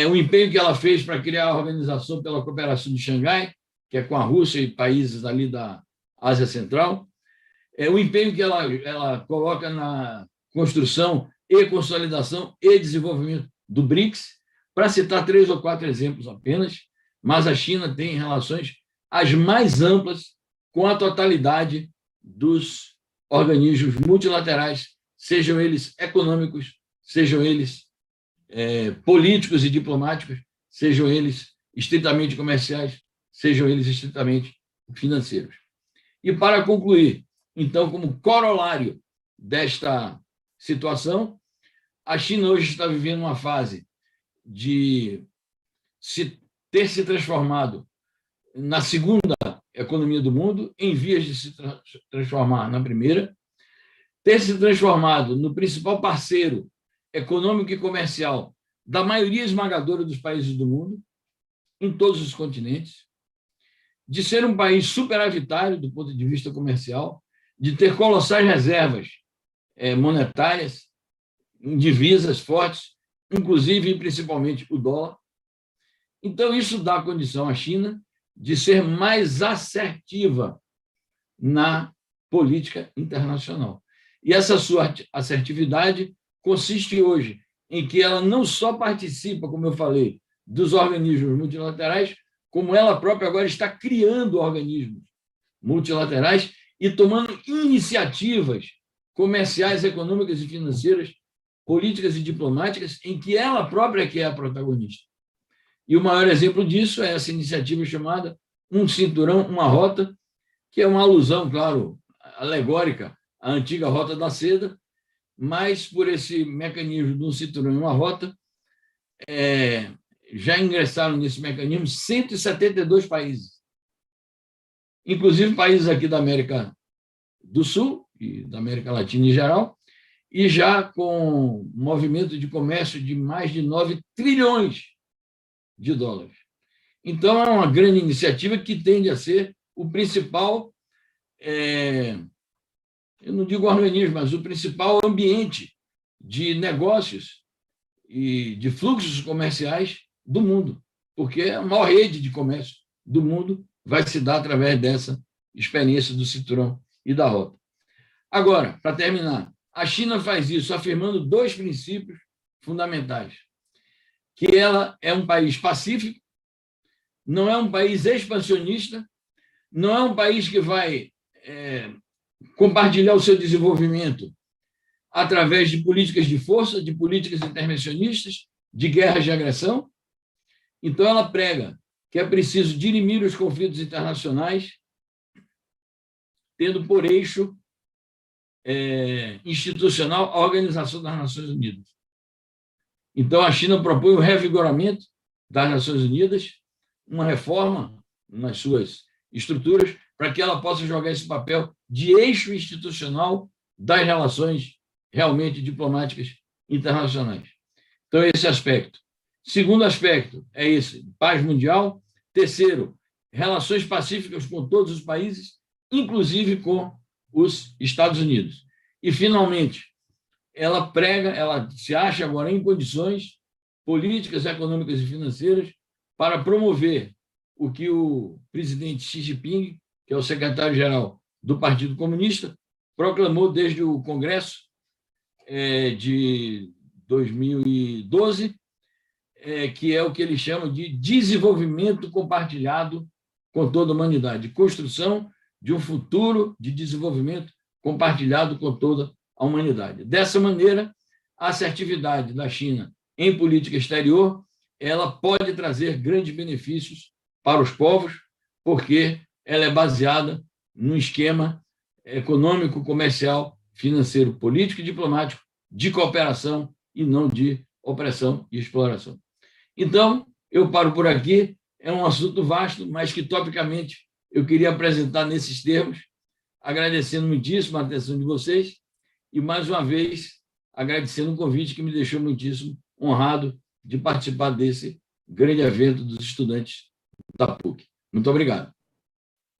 o empenho que ela fez para criar a Organização pela Cooperação de Xangai, que é com a Rússia e países ali da Ásia Central, o empenho que ela coloca na construção e consolidação e desenvolvimento do BRICS, para citar 3 ou 4 exemplos apenas, mas a China tem relações as mais amplas com a totalidade dos organismos multilaterais, sejam eles econômicos, sejam eles políticos e diplomáticos, sejam eles estritamente comerciais, sejam eles estritamente financeiros. E, para concluir, então, como corolário desta situação, a China hoje está vivendo uma fase de ter se transformado na segunda economia do mundo, em vias de se transformar na primeira, ter se transformado no principal parceiro econômico e comercial da maioria esmagadora dos países do mundo, em todos os continentes, de ser um país superavitário do ponto de vista comercial, de ter colossais reservas monetárias, em divisas fortes, inclusive e principalmente o dólar. Então, isso dá condição à China de ser mais assertiva na política internacional. E essa sua assertividade consiste hoje em que ela não só participa, como eu falei, dos organismos multilaterais, como ela própria agora está criando organismos multilaterais e tomando iniciativas comerciais, econômicas e financeiras, políticas e diplomáticas, em que ela própria que é a protagonista. E o maior exemplo disso é essa iniciativa chamada Um Cinturão, Uma Rota, que é uma alusão, claro, alegórica à antiga Rota da Seda, mas por esse mecanismo de um cinturão e uma rota, já ingressaram nesse mecanismo 172 países, inclusive países aqui da América do Sul e da América Latina em geral, e já com movimento de comércio de mais de 9 trilhões de dólares. Então, é uma grande iniciativa que tende a ser o principal, eu não digo organismo, mas o principal ambiente de negócios e de fluxos comerciais do mundo, porque a maior rede de comércio do mundo vai se dar através dessa experiência do cinturão e da rota. Agora, para terminar, a China faz isso afirmando 2 princípios fundamentais, que ela é um país pacífico, não é um país expansionista, não é um país que vai compartilhar o seu desenvolvimento através de políticas de força, de políticas intervencionistas, de guerras de agressão. Então, ela prega que é preciso dirimir os conflitos internacionais, tendo por eixo institucional a Organização das Nações Unidas. Então, a China propõe o revigoramento das Nações Unidas, uma reforma nas suas estruturas, para que ela possa jogar esse papel de eixo institucional das relações realmente diplomáticas internacionais. Então, esse aspecto. Segundo aspecto é esse, paz mundial. Terceiro, relações pacíficas com todos os países, inclusive com os Estados Unidos. E, finalmente, ela prega, ela se acha agora em condições políticas, econômicas e financeiras para promover o que o presidente Xi Jinping, que é o secretário-geral do Partido Comunista, proclamou desde o Congresso de 2012, que é o que ele chama de desenvolvimento compartilhado com toda a humanidade, construção de um futuro de desenvolvimento compartilhado com toda a humanidade. Dessa maneira, a assertividade da China em política exterior, ela pode trazer grandes benefícios para os povos, porque ela é baseada num esquema econômico, comercial, financeiro, político e diplomático de cooperação e não de opressão e exploração. Então, eu paro por aqui. É um assunto vasto, mas que, topicamente, eu queria apresentar nesses termos, agradecendo muitíssimo a atenção de vocês e, mais uma vez, agradecendo o convite que me deixou muitíssimo honrado de participar desse grande evento dos estudantes da PUC. Muito obrigado.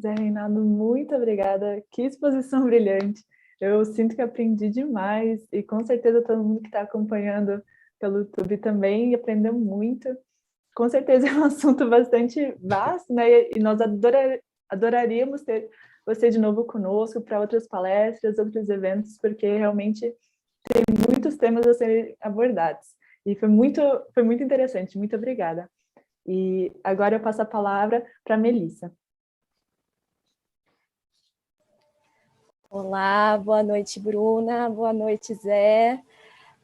Zé Reinaldo, muito obrigada. Que exposição brilhante. Eu sinto que aprendi demais e, com certeza, todo mundo que está acompanhando pelo YouTube também e aprendeu muito. Com certeza é um assunto bastante vasto, né? E nós adoraríamos ter você de novo conosco para outras palestras, outros eventos, porque realmente tem muitos temas a serem abordados. E foi muito interessante. Muito obrigada. E agora eu passo a palavra para a Melissa. Olá, boa noite, Bruna, boa noite, Zé.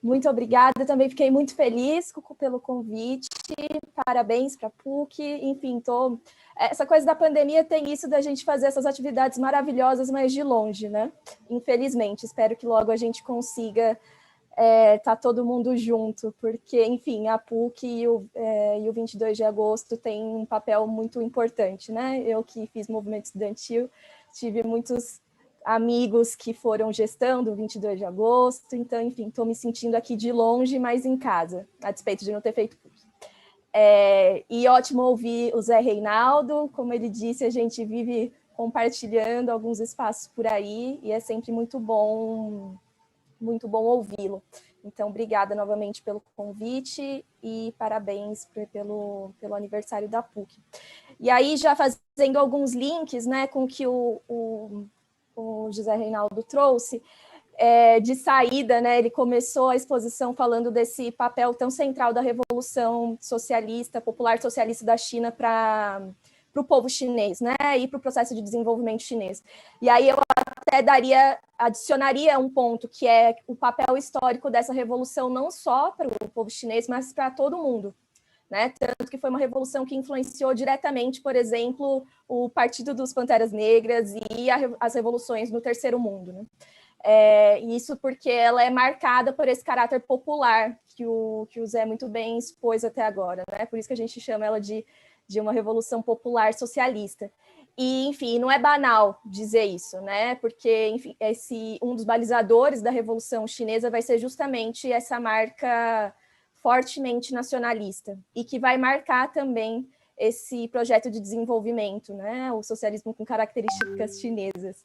Muito obrigada, também fiquei muito feliz pelo convite, parabéns para a PUC, enfim, essa coisa da pandemia tem isso da gente fazer essas atividades maravilhosas, mas de longe, né? Infelizmente, espero que logo a gente consiga tá todo mundo junto, porque, enfim, a PUC e o 22 de agosto têm um papel muito importante, né? Eu que fiz movimento estudantil, tive muitos amigos que foram gestão do 22 de agosto, então, enfim, estou me sentindo aqui de longe, mas em casa, a despeito de não ter feito PUC. E ótimo ouvir o Zé Reinaldo, como ele disse, a gente vive compartilhando alguns espaços por aí, e é sempre muito bom ouvi-lo. Então, obrigada novamente pelo convite e parabéns pelo aniversário da PUC. E aí, já fazendo alguns links, né, com o que o José Reinaldo trouxe, de saída, né, ele começou a exposição falando desse papel tão central da Revolução Socialista, Popular Socialista da China para o povo chinês, né, e para o processo de desenvolvimento chinês. E aí eu até adicionaria um ponto, que é o papel histórico dessa revolução, não só para o povo chinês, mas para todo mundo. Né? Tanto que foi uma revolução que influenciou diretamente, por exemplo, o Partido dos Panteras Negras e as revoluções no Terceiro Mundo. Né? Isso porque ela é marcada por esse caráter popular que o Zé muito bem expôs até agora. Né? Por isso que a gente chama ela de uma revolução popular socialista. E, enfim, não é banal dizer isso, né? Porque, enfim, um dos balizadores da Revolução Chinesa vai ser justamente essa marca fortemente nacionalista e que vai marcar também esse projeto de desenvolvimento, né? O socialismo com características chinesas,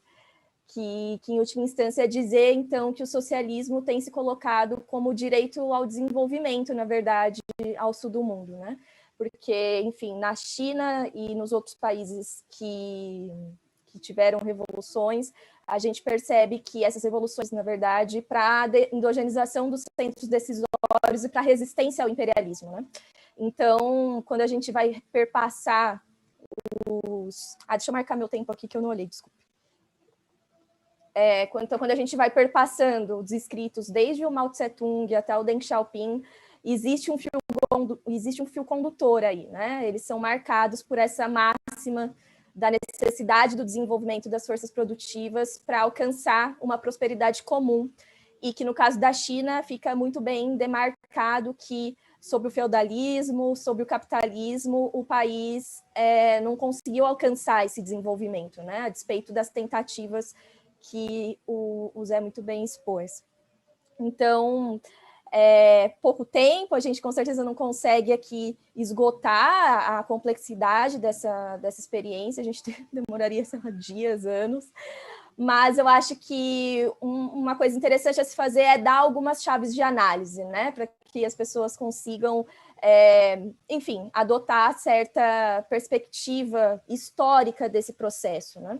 que em última instância é dizer, então, que o socialismo tem se colocado como direito ao desenvolvimento, na verdade, ao sul do mundo, né? Porque, enfim, na China e nos outros países que tiveram revoluções, a gente percebe que essas revoluções, na verdade, para a endogenização dos centros decisórios e para a resistência ao imperialismo, né? Então, quando a gente vai perpassar deixa eu marcar meu tempo aqui que eu não olhei, desculpe. Então, quando a gente vai perpassando os escritos, desde o Mao Tse-tung até o Deng Xiaoping, existe um fio condutor aí, né? Eles são marcados por essa máxima da necessidade do desenvolvimento das forças produtivas para alcançar uma prosperidade comum, e que, no caso da China, fica muito bem demarcado que, sob o feudalismo, sob o capitalismo, o país não conseguiu alcançar esse desenvolvimento, né? A despeito das tentativas que o Zé muito bem expôs. Então, pouco tempo, a gente com certeza não consegue aqui esgotar a complexidade dessa experiência, a gente demoraria dias, anos, mas eu acho que uma coisa interessante a se fazer é dar algumas chaves de análise, né, para que as pessoas consigam, enfim, adotar certa perspectiva histórica desse processo, né.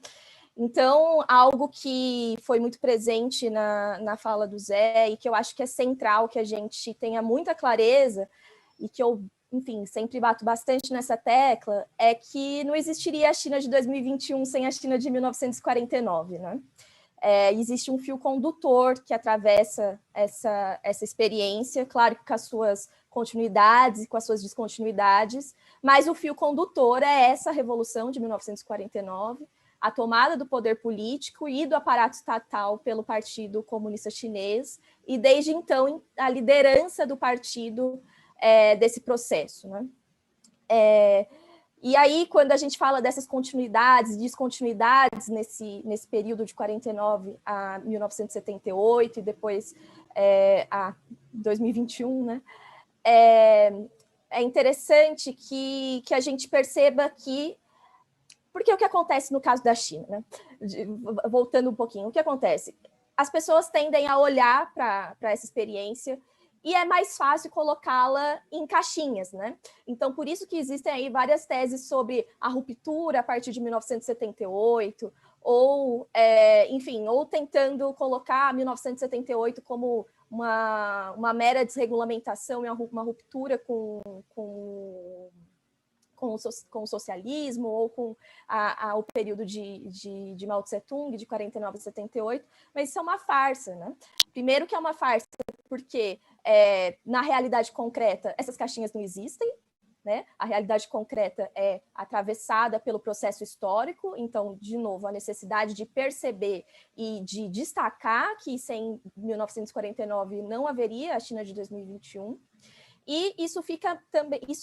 Então, algo que foi muito presente na fala do Zé e que eu acho que é central que a gente tenha muita clareza e que eu, enfim, sempre bato bastante nessa tecla, é que não existiria a China de 2021 sem a China de 1949, né? Existe um fio condutor que atravessa essa experiência, claro que com as suas continuidades e com as suas descontinuidades, mas o fio condutor é essa revolução de 1949, a tomada do poder político e do aparato estatal pelo Partido Comunista Chinês, e desde então a liderança do partido desse processo, né? E aí, quando a gente fala dessas continuidades, descontinuidades nesse período de 49 a 1978 e depois a 2021, né? É interessante que a gente perceba que... Porque o que acontece no caso da China, né? Voltando um pouquinho, o que acontece? As pessoas tendem a olhar para essa experiência e é mais fácil colocá-la em caixinhas, né? Então, por isso que existem aí várias teses sobre a ruptura a partir de 1978, ou, enfim, ou tentando colocar 1978 como uma mera desregulamentação e uma ruptura com o socialismo, ou com o período de Mao Tse-tung, de 49 a 78, mas isso é uma farsa, né? Primeiro que é uma farsa porque, na realidade concreta, essas caixinhas não existem, né? A realidade concreta é atravessada pelo processo histórico, então, de novo, a necessidade de perceber e de destacar que sem 1949 não haveria a China de 2021, e isso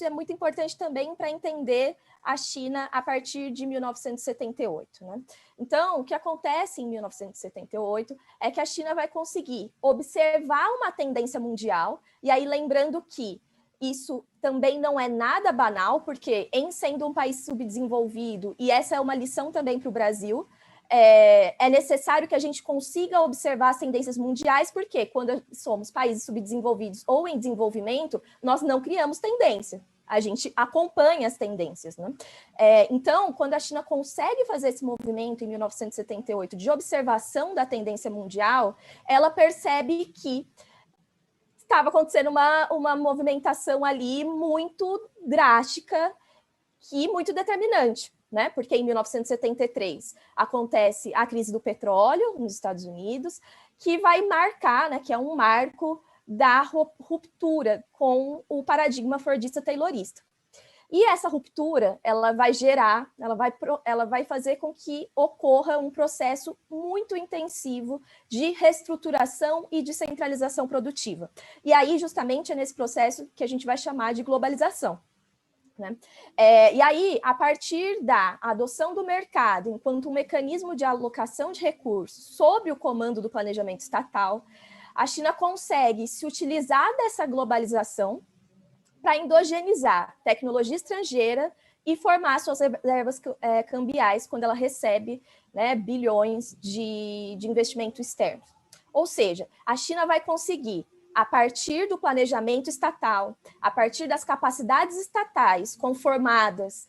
é muito importante também para entender a China a partir de 1978, né? Então, o que acontece em 1978 é que a China vai conseguir observar uma tendência mundial, e aí lembrando que isso também não é nada banal, porque em sendo um país subdesenvolvido, e essa é uma lição também para o Brasil, é necessário que a gente consiga observar as tendências mundiais, porque quando somos países subdesenvolvidos ou em desenvolvimento, nós não criamos tendência, a gente acompanha as tendências, né? Então, quando a China consegue fazer esse movimento em 1978 de observação da tendência mundial, ela percebe que estava acontecendo uma movimentação ali muito drástica e muito determinante, né? Porque em 1973 acontece a crise do petróleo nos Estados Unidos, que vai marcar, né, que é um marco da ruptura com o paradigma fordista-taylorista. E essa ruptura, ela vai fazer com que ocorra um processo muito intensivo de reestruturação e de centralização produtiva. E aí, justamente, é nesse processo que a gente vai chamar de globalização, né? E aí, a partir da adoção do mercado enquanto um mecanismo de alocação de recursos sob o comando do planejamento estatal, a China consegue se utilizar dessa globalização para endogenizar tecnologia estrangeira e formar suas reservas cambiais quando ela recebe, né, bilhões de investimento externo. Ou seja, a China vai conseguir, a partir do planejamento estatal, a partir das capacidades estatais conformadas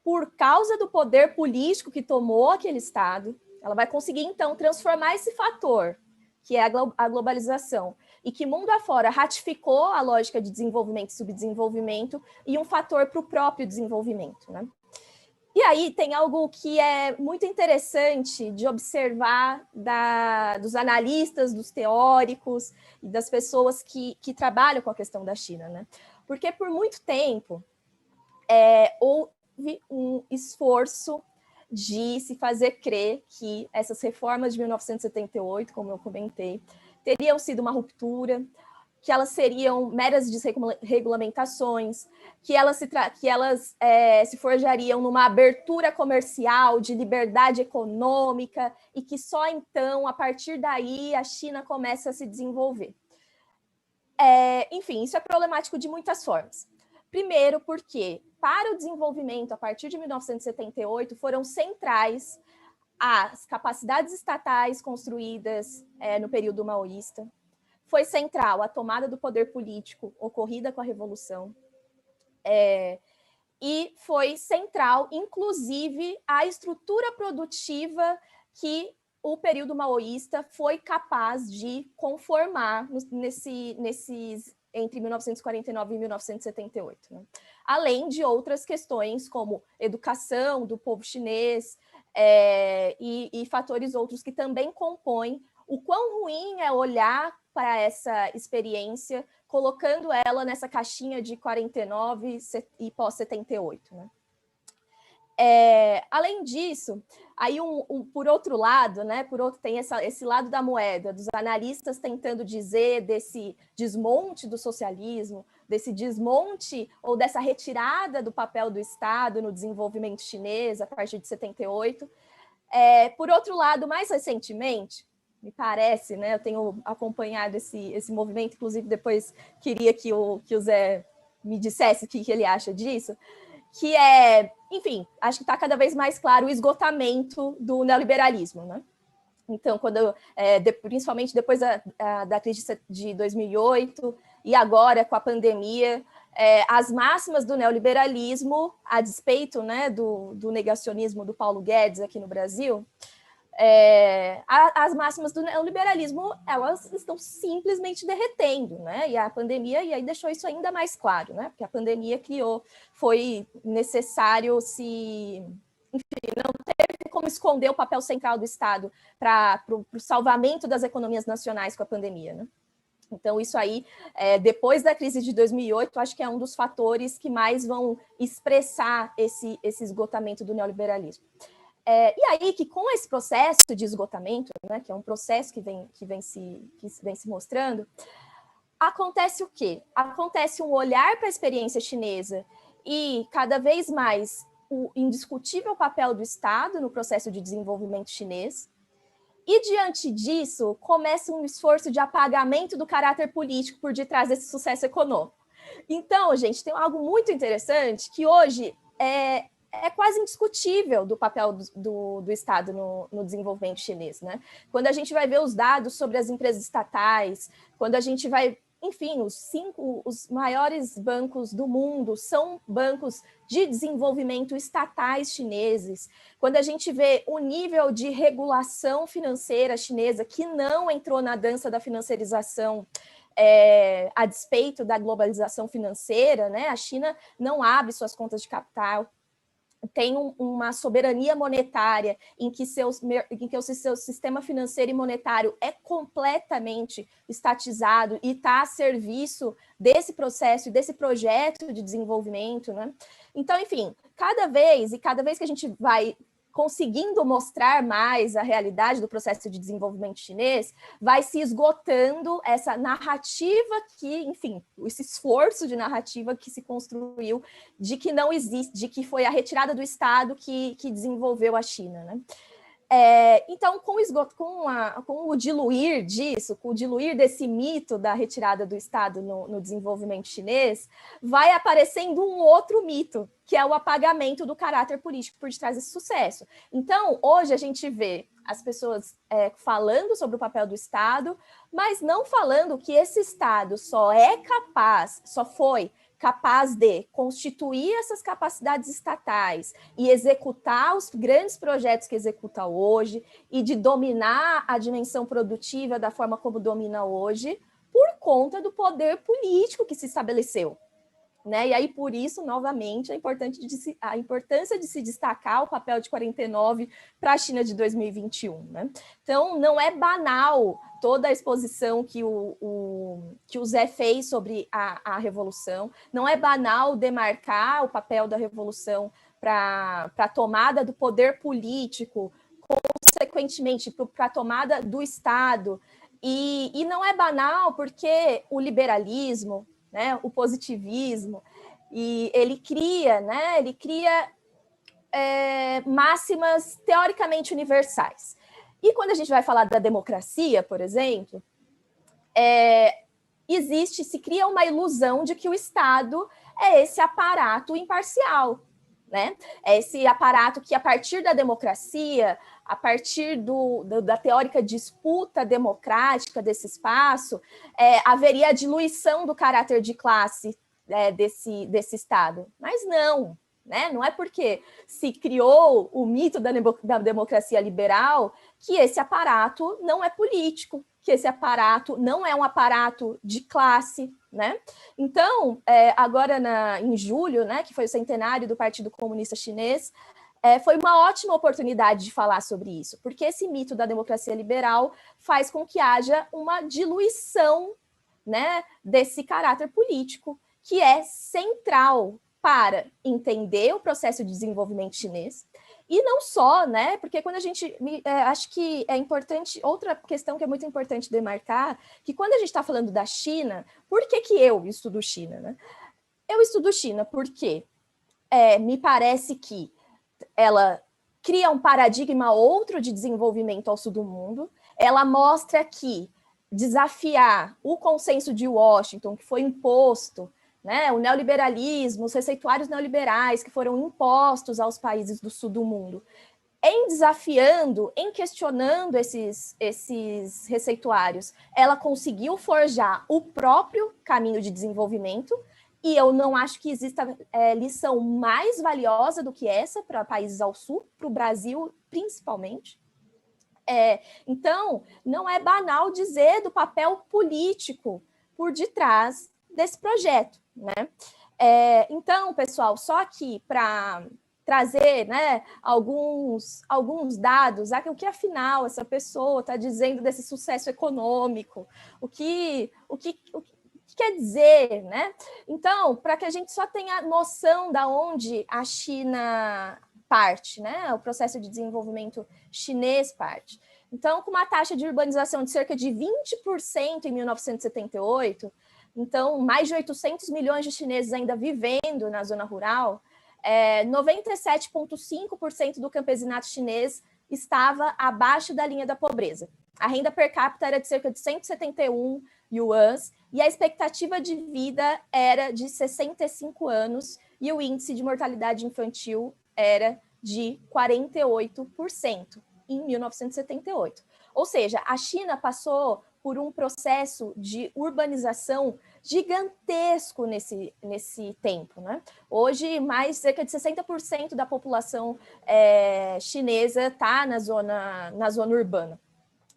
por causa do poder político que tomou aquele Estado, ela vai conseguir, então, transformar esse fator, que é a globalização, e que mundo afora ratificou a lógica de desenvolvimento e subdesenvolvimento e um fator para o próprio desenvolvimento, né? E aí tem algo que é muito interessante de observar dos analistas, dos teóricos e das pessoas que trabalham com a questão da China, né? Porque por muito tempo houve um esforço de se fazer crer que essas reformas de 1978, como eu comentei, teriam sido uma ruptura, que elas seriam meras desregulamentações, que elas se forjariam numa abertura comercial de liberdade econômica e que só então, a partir daí, a China começa a se desenvolver. Enfim, isso é problemático de muitas formas. Primeiro, porque para o desenvolvimento, a partir de 1978, foram centrais as capacidades estatais construídas no período maoísta, foi central a tomada do poder político ocorrida com a Revolução, e foi central, inclusive, a estrutura produtiva que o período maoísta foi capaz de conformar entre 1949 e 1978, né? Além de outras questões como educação do povo chinês e fatores outros que também compõem o quão ruim é olhar para essa experiência, colocando ela nessa caixinha de 49 e pós-78, né? Além disso, aí por outro lado, né, tem esse lado da moeda, dos analistas tentando dizer desse desmonte do socialismo, desse desmonte ou dessa retirada do papel do Estado no desenvolvimento chinês a partir de 78. Por outro lado, mais recentemente, me parece, né, eu tenho acompanhado esse movimento, inclusive depois queria que o Zé me dissesse o que ele acha disso, que enfim, acho que está cada vez mais claro o esgotamento do neoliberalismo, né? Então, principalmente depois da crise de 2008, e agora com a pandemia, as máximas do neoliberalismo, a despeito, né, do negacionismo do Paulo Guedes aqui no Brasil, as máximas do neoliberalismo, elas estão simplesmente derretendo, né? E a pandemia e aí deixou isso ainda mais claro, né? Porque a pandemia foi necessário não teve como esconder o papel central do Estado para o salvamento das economias nacionais com a pandemia, né? Então, isso aí, depois da crise de 2008, acho que é um dos fatores que mais vão expressar esse esgotamento do neoliberalismo. E aí que com esse processo de esgotamento, né, que é um processo que vem se mostrando, acontece o quê? Acontece um olhar para a experiência chinesa e cada vez mais o indiscutível papel do Estado no processo de desenvolvimento chinês. E diante disso, começa um esforço de apagamento do caráter político por detrás desse sucesso econômico. Então, gente, tem algo muito interessante que hoje é quase indiscutível do papel do Estado no desenvolvimento chinês, né? Quando a gente vai ver os dados sobre as empresas estatais, quando a gente vai, enfim, os maiores bancos do mundo são bancos de desenvolvimento estatais chineses, quando a gente vê o nível de regulação financeira chinesa que não entrou na dança da financiarização, a despeito da globalização financeira, né? A China não abre suas contas de capital, tem uma soberania monetária em que o seu sistema financeiro e monetário é completamente estatizado e está a serviço desse processo e desse projeto de desenvolvimento, né? Então, enfim, cada vez que a gente vai conseguindo mostrar mais a realidade do processo de desenvolvimento chinês, vai se esgotando essa narrativa que, enfim, esse esforço de narrativa que se construiu de que não existe, de que foi a retirada do Estado que desenvolveu a China, né? Então, com o diluir disso, com o diluir desse mito da retirada do Estado no desenvolvimento chinês, vai aparecendo um outro mito, que é o apagamento do caráter político por detrás desse sucesso. Então, hoje a gente vê as pessoas falando sobre o papel do Estado, mas não falando que esse Estado só foi capaz de constituir essas capacidades estatais e executar os grandes projetos que executa hoje e de dominar a dimensão produtiva da forma como domina hoje por conta do poder político que se estabeleceu. Né? E aí, por isso, novamente, a importância de se destacar o papel de 49 para a China de 2021. Né? Então, não é banal toda a exposição que o Zé fez sobre a Revolução, não é banal demarcar o papel da Revolução para a tomada do poder político, consequentemente, para a tomada do Estado, e não é banal porque o liberalismo, né, o positivismo, e ele cria máximas teoricamente universais. E quando a gente vai falar da democracia, por exemplo, se cria uma ilusão de que o Estado é esse aparato imparcial, né? É esse aparato que, a partir da democracia, a partir da teórica disputa democrática desse espaço, haveria a diluição do caráter de classe desse Estado. Mas não, né? Não é porque se criou o mito da democracia liberal que esse aparato não é político, que esse aparato não é um aparato de classe, né? Então, agora em julho, né, que foi o centenário do Partido Comunista Chinês, foi uma ótima oportunidade de falar sobre isso, porque esse mito da democracia liberal faz com que haja uma diluição, né, desse caráter político, que é central para entender o processo de desenvolvimento chinês. E não só, né? Porque quando a gente... acho que é importante... Outra questão que é muito importante demarcar, que quando a gente está falando da China, por que eu estudo China, né? Eu estudo China porque me parece que ela cria um paradigma outro de desenvolvimento ao sul do mundo, ela mostra que desafiar o consenso de Washington, que foi imposto, né, o neoliberalismo, os receituários neoliberais que foram impostos aos países do sul do mundo, em desafiando, em questionando esses receituários, ela conseguiu forjar o próprio caminho de desenvolvimento, e eu não acho que exista lição mais valiosa do que essa para países ao sul, para o Brasil principalmente. Então, não é banal dizer do papel político por detrás desse projeto, né? Então, pessoal, só aqui para trazer, né, alguns dados, o que afinal essa pessoa está dizendo desse sucesso econômico, o que quer dizer, né? Então, para que a gente só tenha noção da onde a China parte, né? O processo de desenvolvimento chinês parte. Então, com uma taxa de urbanização de cerca de 20% em 1978, então, mais de 800 milhões de chineses ainda vivendo na zona rural, 97,5% do campesinato chinês estava abaixo da linha da pobreza. A renda per capita era de cerca de 171 yuans e a expectativa de vida era de 65 anos e o índice de mortalidade infantil era de 48% em 1978. Ou seja, a China passou por um processo de urbanização gigantesco nesse tempo, né? Hoje, cerca de 60% da população chinesa está na zona urbana.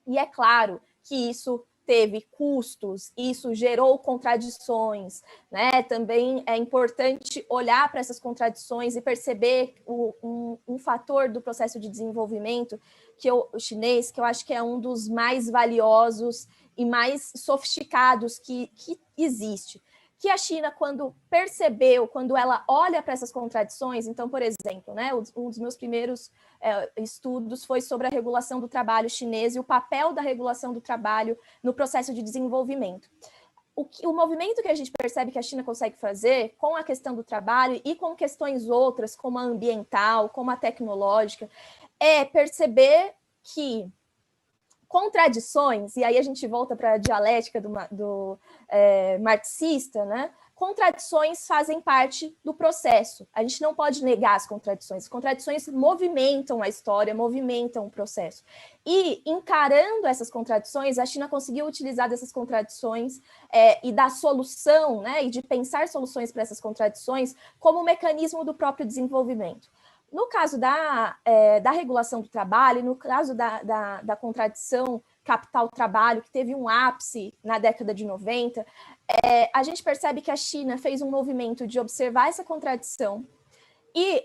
E é claro que isso teve custos, isso gerou contradições, né? Também é importante olhar para essas contradições e perceber um fator do processo de desenvolvimento o chinês, que eu acho que é um dos mais valiosos e mais sofisticados que existe. Que a China, quando ela olha para essas contradições, então, por exemplo, né, um dos meus primeiros estudos foi sobre a regulação do trabalho chinês e o papel da regulação do trabalho no processo de desenvolvimento. O movimento que a gente percebe que a China consegue fazer com a questão do trabalho e com questões outras, como a ambiental, como a tecnológica, é perceber que contradições, e aí a gente volta para a dialética do marxista, né? Contradições fazem parte do processo. A gente não pode negar as contradições. As contradições movimentam a história, movimentam o processo. E, encarando essas contradições, a China conseguiu utilizar dessas contradições e da solução, né, e de pensar soluções para essas contradições como um mecanismo do próprio desenvolvimento. No caso da regulação do trabalho, no caso da contradição capital-trabalho, que teve um ápice na década de 90, a gente percebe que a China fez um movimento de observar essa contradição e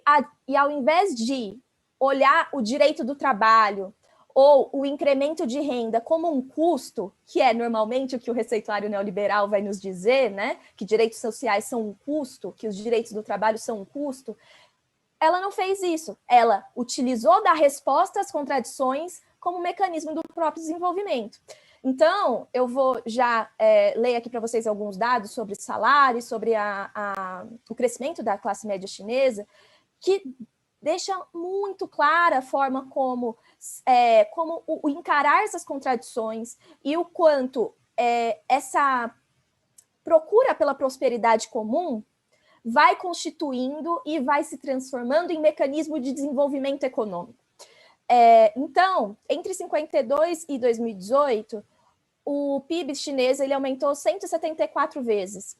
ao invés de olhar o direito do trabalho ou o incremento de renda como um custo, que é normalmente o que o receituário neoliberal vai nos dizer, né? Que direitos sociais são um custo, que os direitos do trabalho são um custo, ela não fez isso. Ela utilizou da resposta às contradições como mecanismo do próprio desenvolvimento. Então, eu vou já ler aqui para vocês alguns dados sobre salários, sobre o crescimento da classe média chinesa, que deixa muito clara a forma como o encarar essas contradições e o quanto essa procura pela prosperidade comum vai constituindo e vai se transformando em mecanismo de desenvolvimento econômico. Então, entre 52 e 2018, o PIB chinês ele aumentou 174 vezes.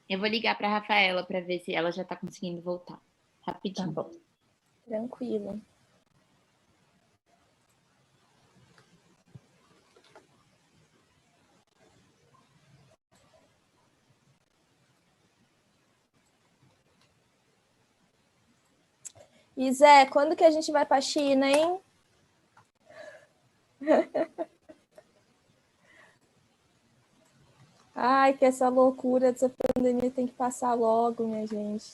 Eu vou ligar para a Rafaela para ver se ela já está conseguindo voltar. Rapidinho. Tá bom. Tranquilo. E Zé, quando que a gente vai para a China, hein? Ai, que essa loucura dessa pandemia tem que passar logo, minha gente.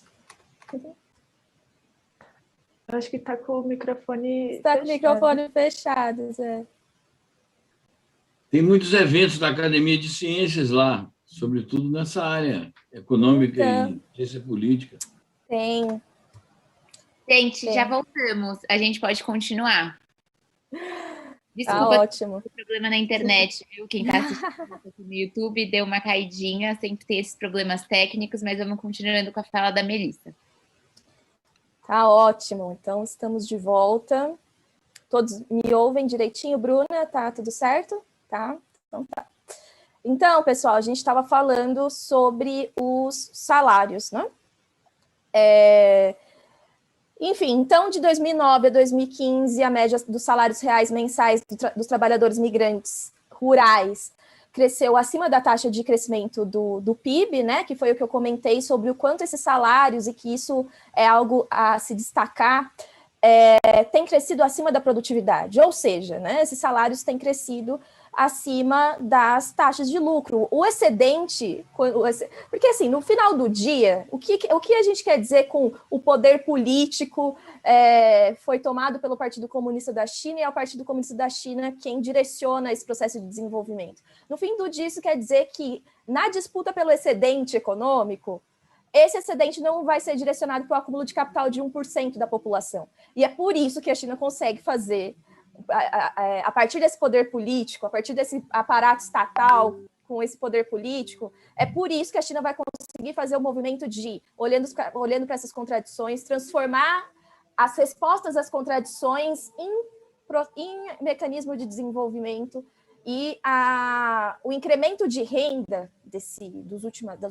Eu acho que está com o microfone Está com o microfone fechado, Zé. Tem muitos eventos da Academia de Ciências lá. sobretudo nessa área econômica Então, e ciência política. tem. Gente, já voltamos. A gente pode continuar. Tá Desculpa ótimo. o problema na internet, viu? Quem está assistindo aqui no YouTube deu uma caidinha, sempre tem esses problemas técnicos, mas vamos continuando com a fala da Melissa. Tá ótimo. Então, estamos de volta. Todos me ouvem direitinho, Bruna? Tá tudo certo? Tá? Então tá. Então, pessoal, a gente estava falando sobre os salários, né? Enfim, então, de 2009 a 2015, a média dos salários reais mensais dos trabalhadores migrantes rurais cresceu acima da taxa de crescimento do PIB, né? Que foi o que eu comentei sobre o quanto esses salários, e que isso é algo a se destacar, tem crescido acima da produtividade, ou seja, né, esses salários têm crescido acima das taxas de lucro. O excedente, porque assim, no final do dia, o que a gente quer dizer com o poder político foi tomado pelo Partido Comunista da China, e é o Partido Comunista da China quem direciona esse processo de desenvolvimento. No fim do dia, isso quer dizer que na disputa pelo excedente econômico, esse excedente não vai ser direcionado para o acúmulo de capital de 1% da população. E é por isso que a China consegue fazer, a partir desse poder político, a partir desse aparato estatal, com esse poder político, é por isso que a China vai conseguir fazer o movimento de, olhando para essas contradições, transformar as respostas às contradições em mecanismo de desenvolvimento. E o incremento de renda das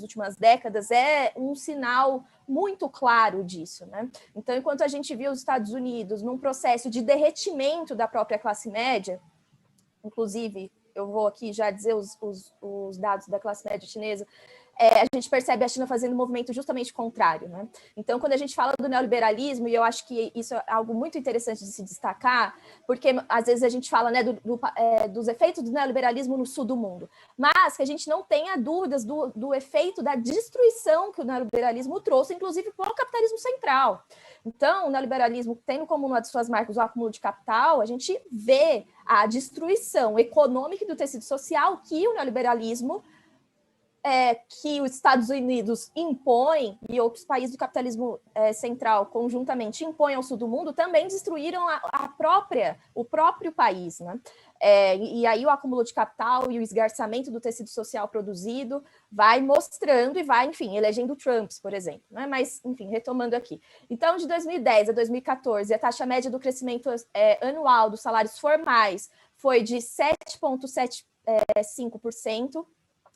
últimas décadas é um sinal muito claro disso, né? Então, enquanto a gente viu os Estados Unidos num processo de derretimento da própria classe média, inclusive, eu vou aqui já dizer os dados da classe média chinesa, a gente percebe a China fazendo um movimento justamente contrário, né? Então, quando a gente fala do neoliberalismo, e eu acho que isso é algo muito interessante de se destacar, porque às vezes a gente fala, né, dos efeitos do neoliberalismo no sul do mundo, mas que a gente não tenha dúvidas do efeito da destruição que o neoliberalismo trouxe, inclusive para o capitalismo central. Então, o neoliberalismo, tendo como uma de suas marcas o acúmulo de capital, a gente vê a destruição econômica e do tecido social que o neoliberalismo que os Estados Unidos impõem e outros países do capitalismo central conjuntamente impõem ao sul do mundo, também destruíram o próprio país, né? E aí o acúmulo de capital e o esgarçamento do tecido social produzido vai mostrando e vai, enfim, elegendo Trump, por exemplo, né? Mas, enfim, retomando aqui. Então, de 2010 a 2014, a taxa média do crescimento anual dos salários formais foi de 7,75%,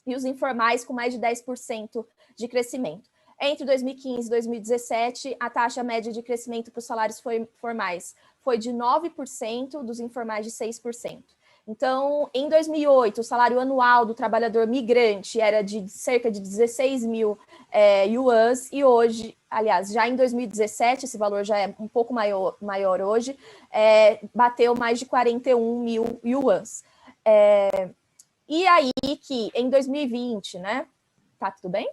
e os informais com mais de 10% de crescimento. Entre 2015 e 2017, a taxa média de crescimento para os salários formais foi de 9%, dos informais de 6%. Então, em 2008, o salário anual do trabalhador migrante era de cerca de 16 mil yuans, e hoje, aliás, já em 2017, esse valor já é um pouco maior hoje, bateu mais de 41 mil yuans. E aí que em 2020, né? Tá tudo bem?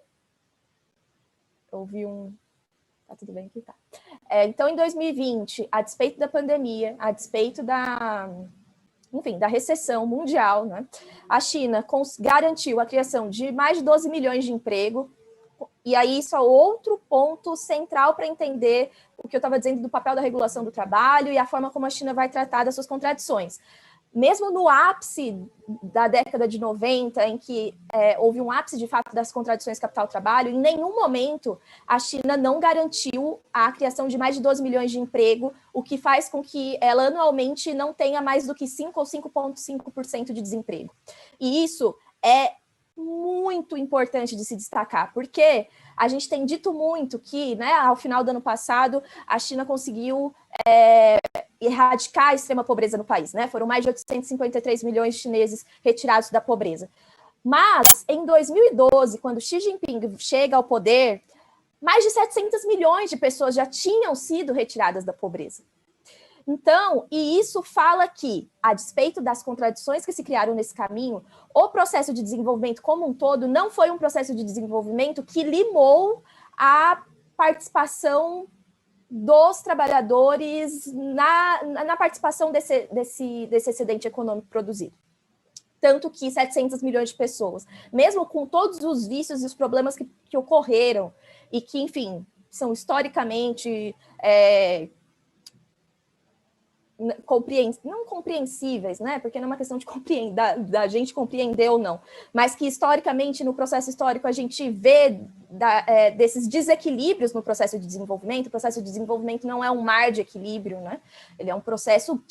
Ouvi um... Tá tudo bem aqui, tá. Então, em 2020, a despeito da pandemia, a despeito da recessão mundial, né? A China garantiu a criação de mais de 12 milhões de emprego. E aí isso é outro ponto central para entender o que eu estava dizendo do papel da regulação do trabalho e a forma como a China vai tratar das suas contradições. Mesmo no ápice da década de 90, em que houve um ápice, de fato, das contradições capital-trabalho, em nenhum momento a China não garantiu a criação de mais de 12 milhões de emprego, o que faz com que ela anualmente não tenha mais do que 5 ou 5,5% de desemprego. E isso é muito importante de se destacar, porque a gente tem dito muito que, né, ao final do ano passado, a China conseguiu erradicar a extrema pobreza no país, né? Foram mais de 853 milhões de chineses retirados da pobreza. Mas, em 2012, quando Xi Jinping chega ao poder, mais de 700 milhões de pessoas já tinham sido retiradas da pobreza. Então, e isso fala que, a despeito das contradições que se criaram nesse caminho, o processo de desenvolvimento como um todo não foi um processo de desenvolvimento que limou a participação dos trabalhadores na participação desse excedente econômico produzido. tanto que 700 milhões de pessoas, mesmo com todos os vícios e os problemas que ocorreram, e que, enfim, são historicamente não compreensíveis, né? Porque não é uma questão de da gente compreender ou não, mas que historicamente, no processo histórico, a gente vê desses desequilíbrios no processo de desenvolvimento. O processo de desenvolvimento não é um mar de equilíbrio, né? Ele é um processo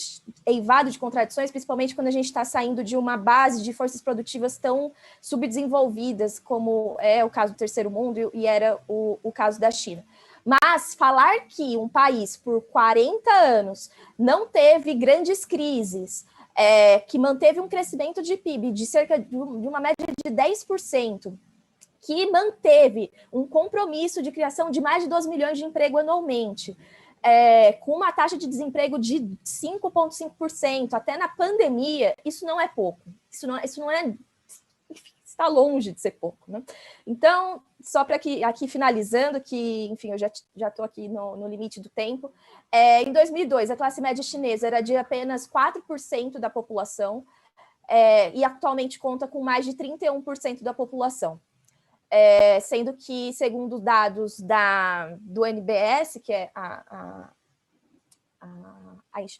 eivado de contradições, principalmente quando a gente está saindo de uma base de forças produtivas tão subdesenvolvidas, como é o caso do terceiro mundo e era o caso da China. Mas falar que um país, por 40 anos, não teve grandes crises, que manteve um crescimento de PIB de cerca de uma média de 10%, que manteve um compromisso de criação de mais de 2 milhões de emprego anualmente, com uma taxa de desemprego de 5,5%, até na pandemia, isso não é pouco. Isso não é está longe de ser pouco, né? Então, só para aqui finalizando, que, enfim, eu já estou aqui no limite do tempo, em 2002, a classe média chinesa era de apenas 4% da população, e atualmente conta com mais de 31% da população. Sendo que, segundo dados do NBS, que é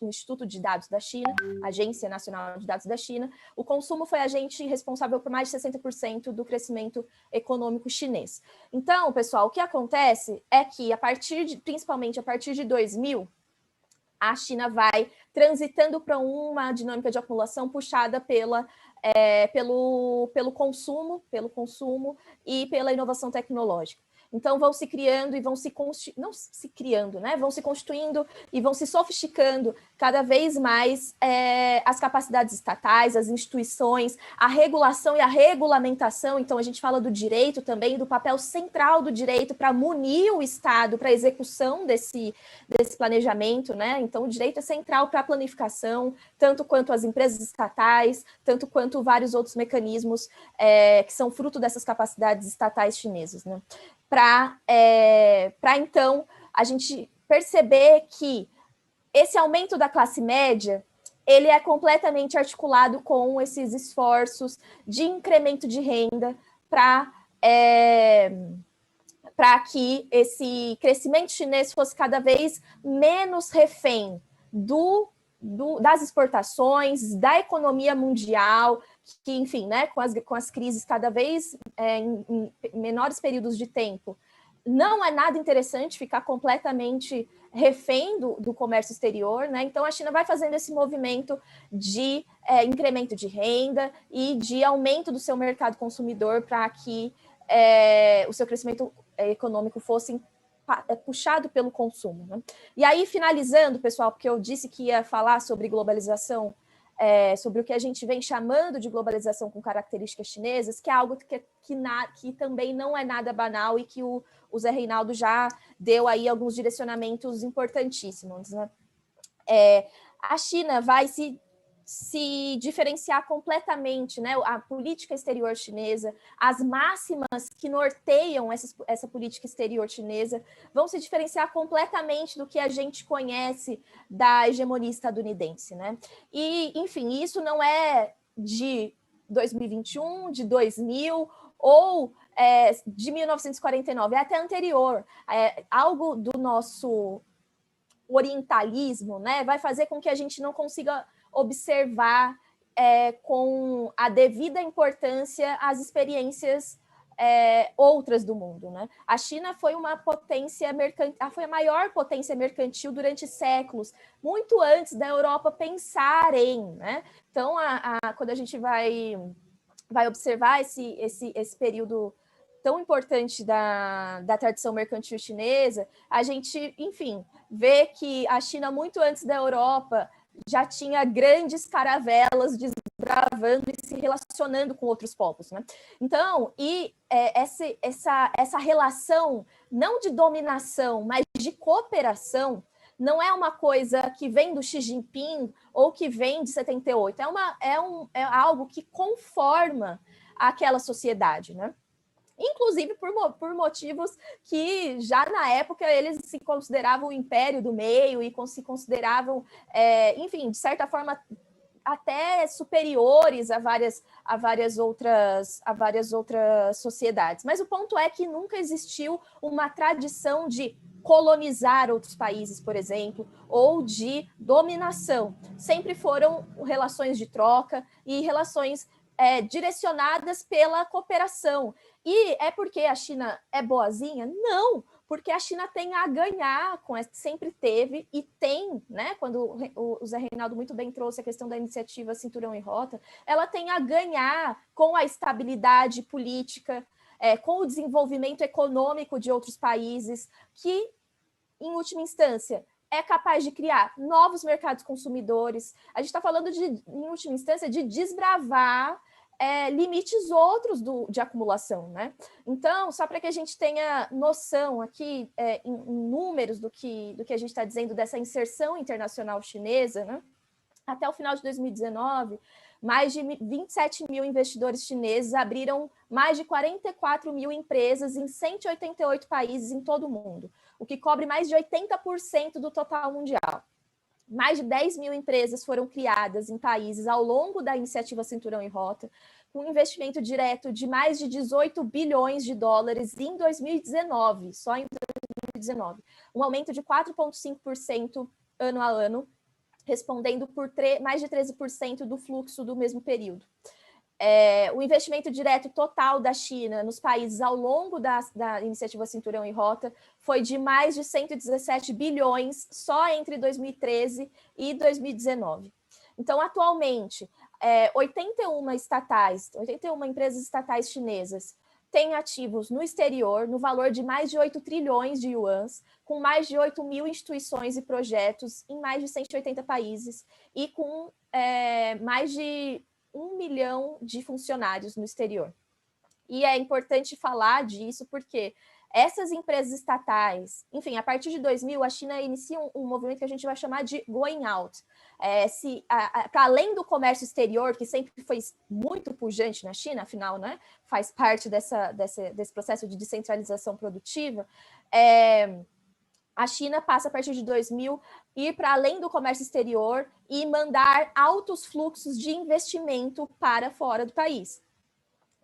o Instituto de Dados da China, Agência Nacional de Dados da China, o consumo foi agente responsável por mais de 60% do crescimento econômico chinês. Então, pessoal, o que acontece é que, principalmente a partir de 2000, a China vai transitando para uma dinâmica de acumulação puxada pelo consumo e pela inovação tecnológica. Então, vão se criando e vão se constituindo e vão se sofisticando cada vez mais as capacidades estatais, as instituições, a regulação e a regulamentação. Então, a gente fala do direito também, do papel central do direito para munir o Estado para a execução desse planejamento, né? Então, o direito é central para a planificação, tanto quanto as empresas estatais, tanto quanto vários outros mecanismos que são fruto dessas capacidades estatais chinesas, né? Para então a gente perceber que esse aumento da classe média ele é completamente articulado com esses esforços de incremento de renda para que esse crescimento chinês fosse cada vez menos refém das exportações, da economia mundial, que, enfim, né, com as crises cada vez em menores períodos de tempo, não é nada interessante ficar completamente refém do comércio exterior, né? Então, a China vai fazendo esse movimento de incremento de renda e de aumento do seu mercado consumidor para que o seu crescimento econômico fosse puxado pelo consumo, né? E aí, finalizando, pessoal, porque eu disse que ia falar sobre globalização, sobre o que a gente vem chamando de globalização com características chinesas, que é algo que também não é nada banal e que o Zé Reinaldo já deu aí alguns direcionamentos importantíssimos, né? A China vai se diferenciar completamente, né? A política exterior chinesa, as máximas que norteiam essa política exterior chinesa vão se diferenciar completamente do que a gente conhece da hegemonia estadunidense, né? E, enfim, isso não é de 2021, de 2000 ou de 1949, é até anterior. Algo do nosso orientalismo, né, vai fazer com que a gente não consiga observar com a devida importância as experiências outras do mundo, né? A China foi uma potência mercantil, foi a maior potência mercantil durante séculos, muito antes da Europa pensar né? Então, quando a gente vai observar esse período tão importante da tradição mercantil chinesa, a gente, enfim, vê que a China, muito antes da Europa, já tinha grandes caravelas desbravando e se relacionando com outros povos, né? Então, essa relação, não de dominação, mas de cooperação, não é uma coisa que vem do Xi Jinping ou que vem de 78, é algo que conforma aquela sociedade, né? Inclusive por motivos que já na época eles se consideravam o império do meio e se consideravam, enfim, de certa forma, até superiores a várias outras sociedades. Mas o ponto é que nunca existiu uma tradição de colonizar outros países, por exemplo, ou de dominação. Sempre foram relações de troca e relações direcionadas pela cooperação. E é porque a China é boazinha? Não, porque a China tem a ganhar, sempre teve e tem, né? Quando o Zé Reinaldo muito bem trouxe a questão da iniciativa Cinturão e Rota, ela tem a ganhar com a estabilidade política, com o desenvolvimento econômico de outros países, que, em última instância, é capaz de criar novos mercados consumidores. A gente está falando, em última instância, de desbravar limites outros de acumulação, né? Então, só para que a gente tenha noção aqui, em números do que a gente está dizendo dessa inserção internacional chinesa, né? Até o final de 2019, mais de 27 mil investidores chineses abriram mais de 44 mil empresas em 188 países em todo o mundo, o que cobre mais de 80% do total mundial. Mais de 10 mil empresas foram criadas em países ao longo da iniciativa Cinturão e Rota, com investimento direto de mais de 18 bilhões de dólares em 2019, só em 2019, um aumento de 4,5% ano a ano, respondendo por mais de 13% do fluxo do mesmo período. O investimento direto total da China nos países ao longo da iniciativa Cinturão e Rota foi de mais de 117 bilhões só entre 2013 e 2019. Então, atualmente, 81 empresas estatais chinesas têm ativos no exterior, no valor de mais de 8 trilhões de yuans, com mais de 8 mil instituições e projetos em mais de 180 países e com mais de 1 milhão de funcionários no exterior. E é importante falar disso porque essas empresas estatais, enfim, a partir de 2000, a China inicia um movimento que a gente vai chamar de going out. Para além do comércio exterior, que sempre foi muito pujante na China, afinal, né, faz parte desse processo de descentralização produtiva, a China passa, a partir de 2000, ir para além do comércio exterior e mandar altos fluxos de investimento para fora do país.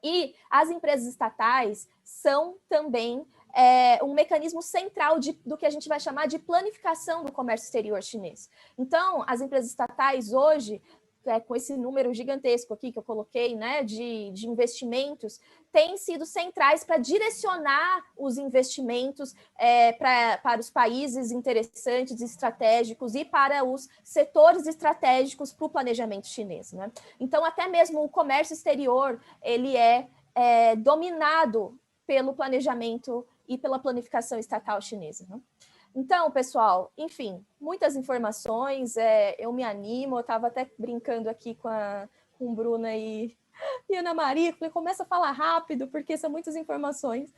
E as empresas estatais são também um mecanismo central do que a gente vai chamar de planificação do comércio exterior chinês. Então, as empresas estatais hoje, com esse número gigantesco aqui que eu coloquei, né, de investimentos, têm sido centrais para direcionar os investimentos para os países interessantes, estratégicos e para os setores estratégicos para o planejamento chinês, né? Então, até mesmo o comércio exterior, ele é dominado pelo planejamento e pela planificação estatal chinesa, né? Então, pessoal, enfim, muitas informações, eu me animo, eu estava até brincando aqui com Bruna e Ana Maria, falei, começa a falar rápido, porque são muitas informações,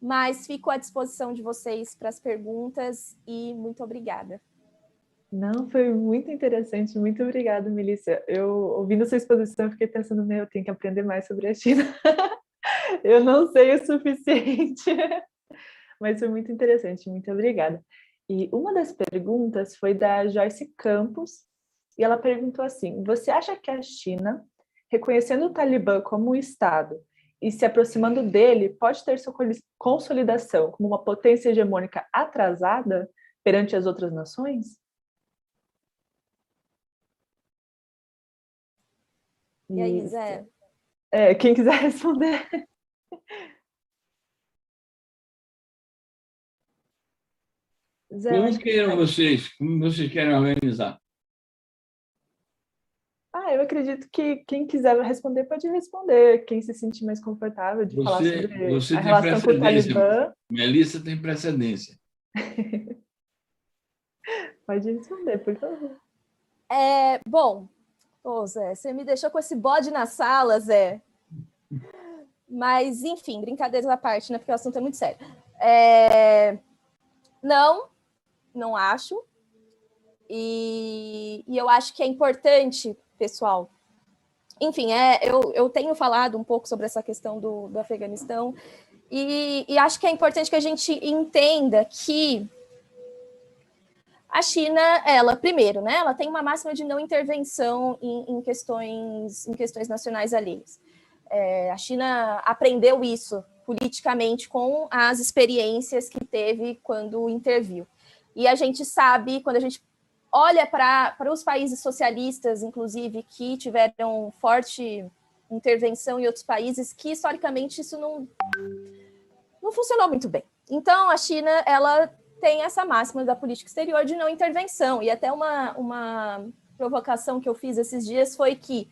mas fico à disposição de vocês para as perguntas e muito obrigada. Não, foi muito interessante, muito obrigada, Melissa. Eu, ouvindo sua exposição, fiquei pensando, eu tenho que aprender mais sobre a China. Eu não sei o suficiente. Mas foi muito interessante, muito obrigada. E uma das perguntas foi da Joyce Campos, e ela perguntou assim: você acha que a China, reconhecendo o Talibã como um Estado e se aproximando dele, pode ter sua consolidação como uma potência hegemônica atrasada perante as outras nações? E aí, Zé? Quem quiser responder. Zé, como vocês querem organizar? Eu acredito que quem quiser responder pode responder, quem se sentir mais confortável de falar sobre a relação com o Talibã. Melissa tem precedência. Pode responder, por favor. Bom, Zé, você me deixou com esse bode na sala, Zé. Mas, enfim, brincadeiras à parte, né? Porque o assunto é muito sério. Não acho. E eu acho que é importante, pessoal. Enfim, eu tenho falado um pouco sobre essa questão do Afeganistão e acho que é importante que a gente entenda que A China, ela, primeiro, né, ela tem uma máxima de não intervenção em questões nacionais alheias. A China aprendeu isso politicamente com as experiências que teve quando interviu. E a gente sabe, quando a gente olha para os países socialistas, inclusive, que tiveram forte intervenção em outros países, que historicamente isso não funcionou muito bem. Então, a China, ela tem essa máxima da política exterior de não intervenção. E até uma provocação que eu fiz esses dias foi que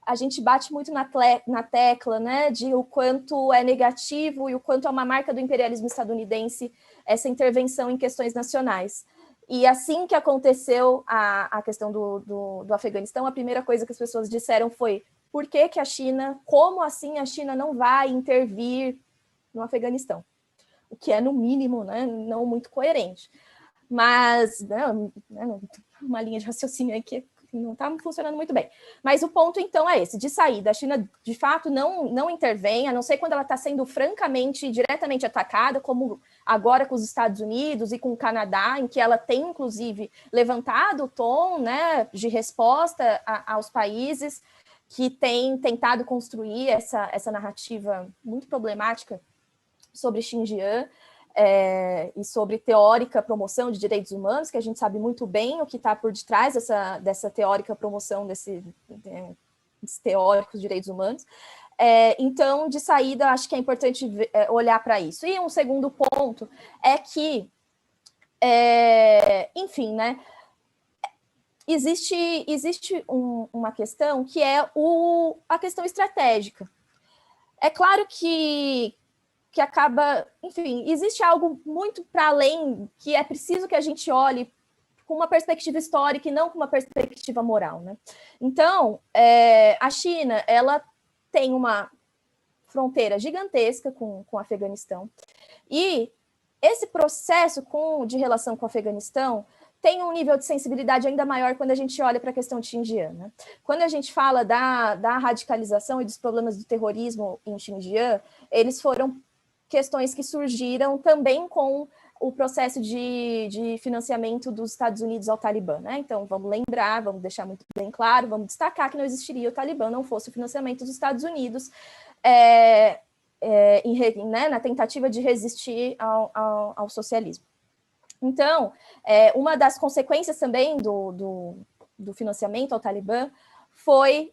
a gente bate muito na tecla, né, de o quanto é negativo e o quanto é uma marca do imperialismo estadunidense essa intervenção em questões nacionais. E assim que aconteceu a questão do Afeganistão, a primeira coisa que as pessoas disseram foi: por que a China, como assim a China não vai intervir no Afeganistão? O que é, no mínimo, né, não muito coerente. Mas, uma linha de raciocínio aí que não está funcionando muito bem. Mas o ponto, então, é esse, de saída. A China, de fato, não intervém, a não ser quando ela está sendo francamente, diretamente atacada, como agora com os Estados Unidos e com o Canadá, em que ela tem, inclusive, levantado o tom, né, de resposta aos países que têm tentado construir essa narrativa muito problemática sobre Xinjiang, e sobre teórica promoção de direitos humanos, que a gente sabe muito bem o que está por detrás dessa teórica promoção desses teóricos direitos humanos. Então, de saída, acho que é importante olhar para isso. E um segundo ponto é que, enfim, né, existe uma questão que é a questão estratégica. É claro que acaba, enfim, existe algo muito para além que é preciso que a gente olhe com uma perspectiva histórica e não com uma perspectiva moral, né? Então, a China, ela tem uma fronteira gigantesca com o Afeganistão, e esse processo de relação com o Afeganistão tem um nível de sensibilidade ainda maior quando a gente olha para a questão de Xinjiang, né? Quando a gente fala da radicalização e dos problemas do terrorismo em Xinjiang, eles foram questões que surgiram também com o processo de financiamento dos Estados Unidos ao Talibã, né? Então, vamos lembrar, vamos deixar muito bem claro, vamos destacar que não existiria o Talibã não fosse o financiamento dos Estados Unidos na tentativa de resistir ao socialismo. Então, uma das consequências também do financiamento ao Talibã foi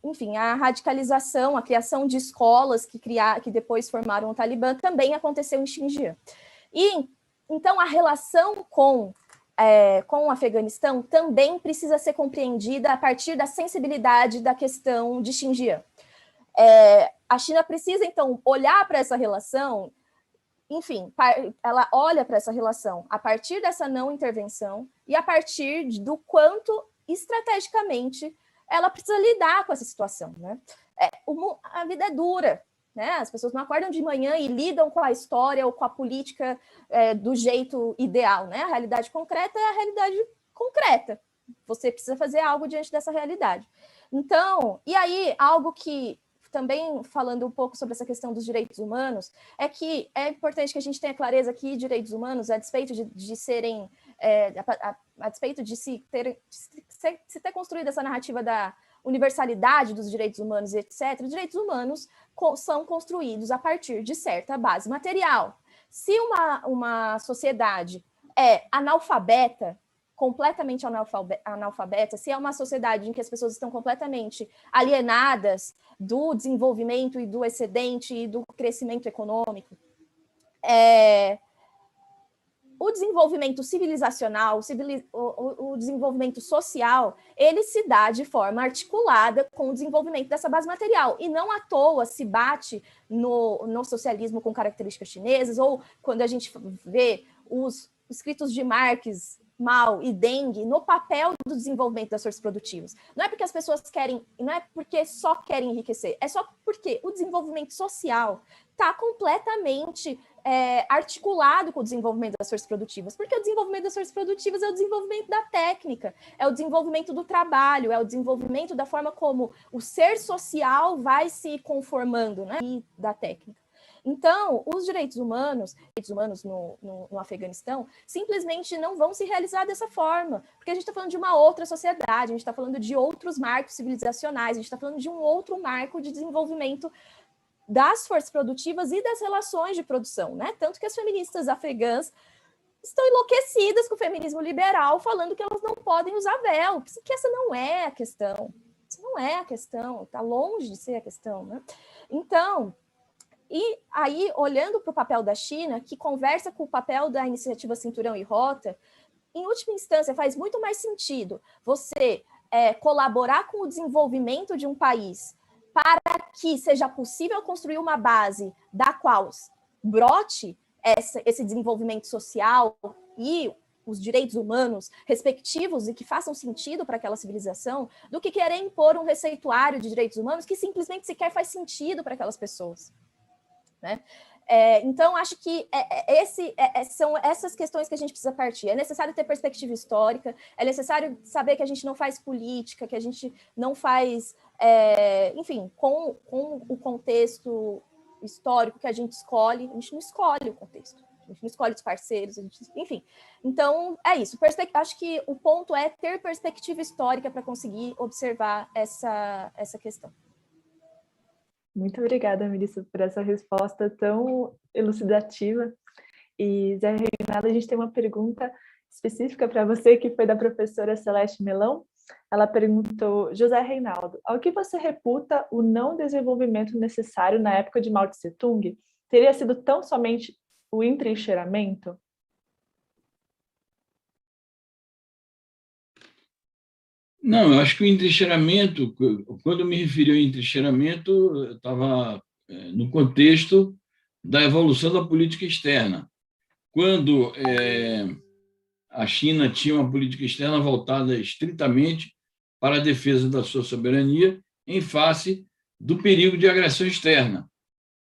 enfim, a radicalização, a criação de escolas que depois formaram o Talibã também aconteceu em Xinjiang. E, então, a relação com o Afeganistão também precisa ser compreendida a partir da sensibilidade da questão de Xinjiang. A China precisa, então, olhar para essa relação, enfim, ela olha para essa relação a partir dessa não intervenção e a partir do quanto estrategicamente ela precisa lidar com essa situação, né? A vida é dura, né? As pessoas não acordam de manhã e lidam com a história ou com a política do jeito ideal, né? A realidade concreta é a realidade concreta. Você precisa fazer algo diante dessa realidade. Então, e aí, algo que também falando um pouco sobre essa questão dos direitos humanos, é que é importante que a gente tenha clareza que direitos humanos, a despeito de serem, a despeito de se ter construído essa narrativa da universalidade dos direitos humanos, etc., os direitos humanos são construídos a partir de certa base material. Se uma sociedade é analfabeta, completamente analfabeta, se é uma sociedade em que as pessoas estão completamente alienadas do desenvolvimento e do excedente e do crescimento econômico, o desenvolvimento civilizacional, o desenvolvimento social, ele se dá de forma articulada com o desenvolvimento dessa base material, e não à toa se bate no socialismo com características chinesas, ou quando a gente vê os escritos de Marx, Mao e Deng no papel do desenvolvimento das forças produtivas. Não é porque as pessoas querem, não é porque só querem enriquecer, é só porque o desenvolvimento social está completamente articulado com o desenvolvimento das forças produtivas, porque o desenvolvimento das forças produtivas é o desenvolvimento da técnica, é o desenvolvimento do trabalho, é o desenvolvimento da forma como o ser social vai se conformando, né, da técnica. Então, os direitos humanos no Afeganistão, simplesmente não vão se realizar dessa forma, porque a gente está falando de uma outra sociedade, a gente está falando de outros marcos civilizacionais, a gente está falando de um outro marco de desenvolvimento das forças produtivas e das relações de produção, né? Tanto que as feministas afegãs estão enlouquecidas com o feminismo liberal, falando que elas não podem usar véu, que essa não é a questão. Isso não é a questão, está longe de ser a questão, né? Então, e aí, olhando para o papel da China, que conversa com o papel da iniciativa Cinturão e Rota, em última instância, faz muito mais sentido você colaborar com o desenvolvimento de um país para que seja possível construir uma base da qual brote esse desenvolvimento social e os direitos humanos respectivos e que façam sentido para aquela civilização, do que querer impor um receituário de direitos humanos que simplesmente sequer faz sentido para aquelas pessoas, né? Então, acho que são essas questões que a gente precisa partir. É necessário ter perspectiva histórica, é necessário saber que a gente não faz política, que a gente não faz, enfim, com o contexto histórico que a gente não escolhe o contexto, a gente não escolhe os parceiros, enfim. Então, é isso. Acho que o ponto é ter perspectiva histórica para conseguir observar essa questão. Muito obrigada, Melissa, por essa resposta tão elucidativa. E, Zé Reinaldo, a gente tem uma pergunta específica para você, que foi da professora Celeste Melão. Ela perguntou: José Reinaldo, ao que você reputa o não desenvolvimento necessário na época de Mao Tse Tung? Teria sido tão somente o entrincheiramento? Não, eu acho que o entrincheiramento, quando eu me referi ao entrincheiramento, eu estava no contexto da evolução da política externa. Quando a China tinha uma política externa voltada estritamente para a defesa da sua soberania em face do perigo de agressão externa,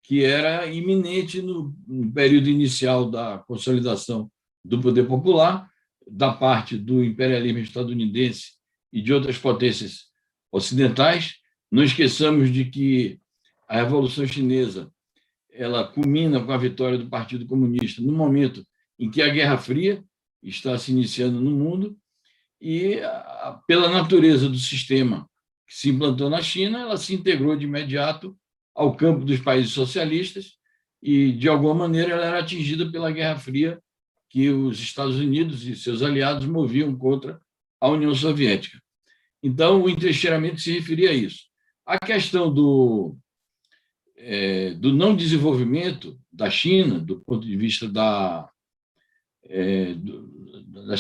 que era iminente no período inicial da consolidação do poder popular, da parte do imperialismo estadunidense e de outras potências ocidentais. Não esqueçamos de que a Revolução Chinesa ela culmina com a vitória do Partido Comunista no momento em que a Guerra Fria está se iniciando no mundo, e, pela natureza do sistema que se implantou na China, ela se integrou de imediato ao campo dos países socialistas e, de alguma maneira, ela era atingida pela Guerra Fria que os Estados Unidos e seus aliados moviam contra a União Soviética. Então, o entrincheiramento se referia a isso. A questão do não desenvolvimento da China, do ponto de vista das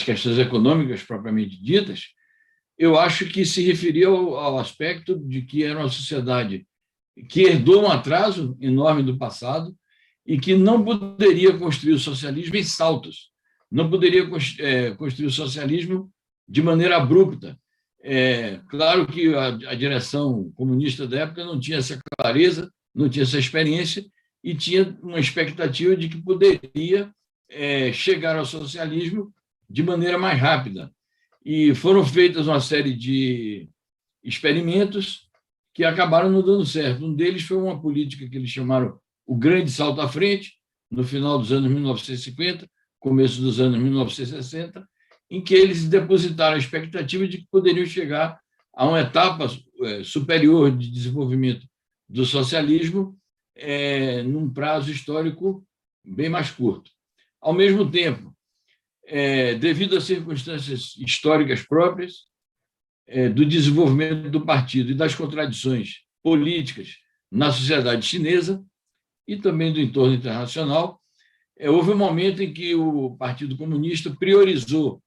questões econômicas propriamente ditas, eu acho que se referia ao aspecto de que era uma sociedade que herdou um atraso enorme do passado e que não poderia construir o socialismo em saltos, não poderia construir o socialismo de maneira abrupta. Claro que a direção comunista da época não tinha essa clareza, não tinha essa experiência e tinha uma expectativa de que poderia chegar ao socialismo de maneira mais rápida. E foram feitas uma série de experimentos que acabaram não dando certo. Um deles foi uma política que eles chamaram o Grande Salto à Frente, no final dos anos 1950, começo dos anos 1960, em que eles depositaram a expectativa de que poderiam chegar a uma etapa superior de desenvolvimento do socialismo num prazo histórico bem mais curto. Ao mesmo tempo, devido às circunstâncias históricas próprias do desenvolvimento do partido e das contradições políticas na sociedade chinesa e também do entorno internacional, houve um momento em que o Partido Comunista priorizou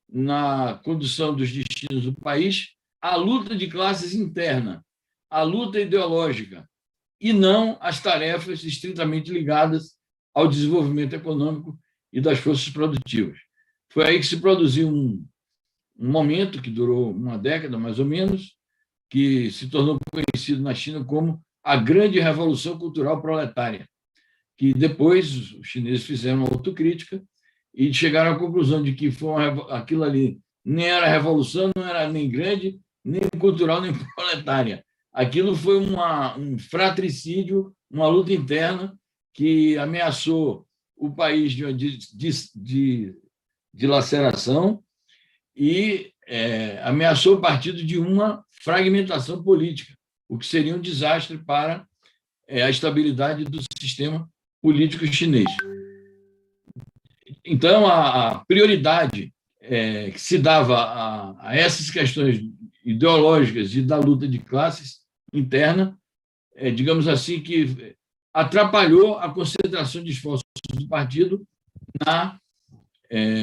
na condução dos destinos do país a luta de classes interna, a luta ideológica, e não as tarefas estritamente ligadas ao desenvolvimento econômico e das forças produtivas. Foi aí que se produziu um momento que durou uma década, mais ou menos, que se tornou conhecido na China como a Grande Revolução Cultural Proletária, que depois os chineses fizeram uma autocrítica e chegaram à conclusão de que aquilo ali nem era revolução, não era nem grande, nem cultural, nem proletária. Aquilo foi um fratricídio, uma luta interna que ameaçou o país de uma dilaceração e ameaçou o partido de uma fragmentação política, o que seria um desastre para a estabilidade do sistema político chinês. Então, a prioridade que se dava a essas questões ideológicas e da luta de classes interna, digamos assim, que atrapalhou a concentração de esforços do partido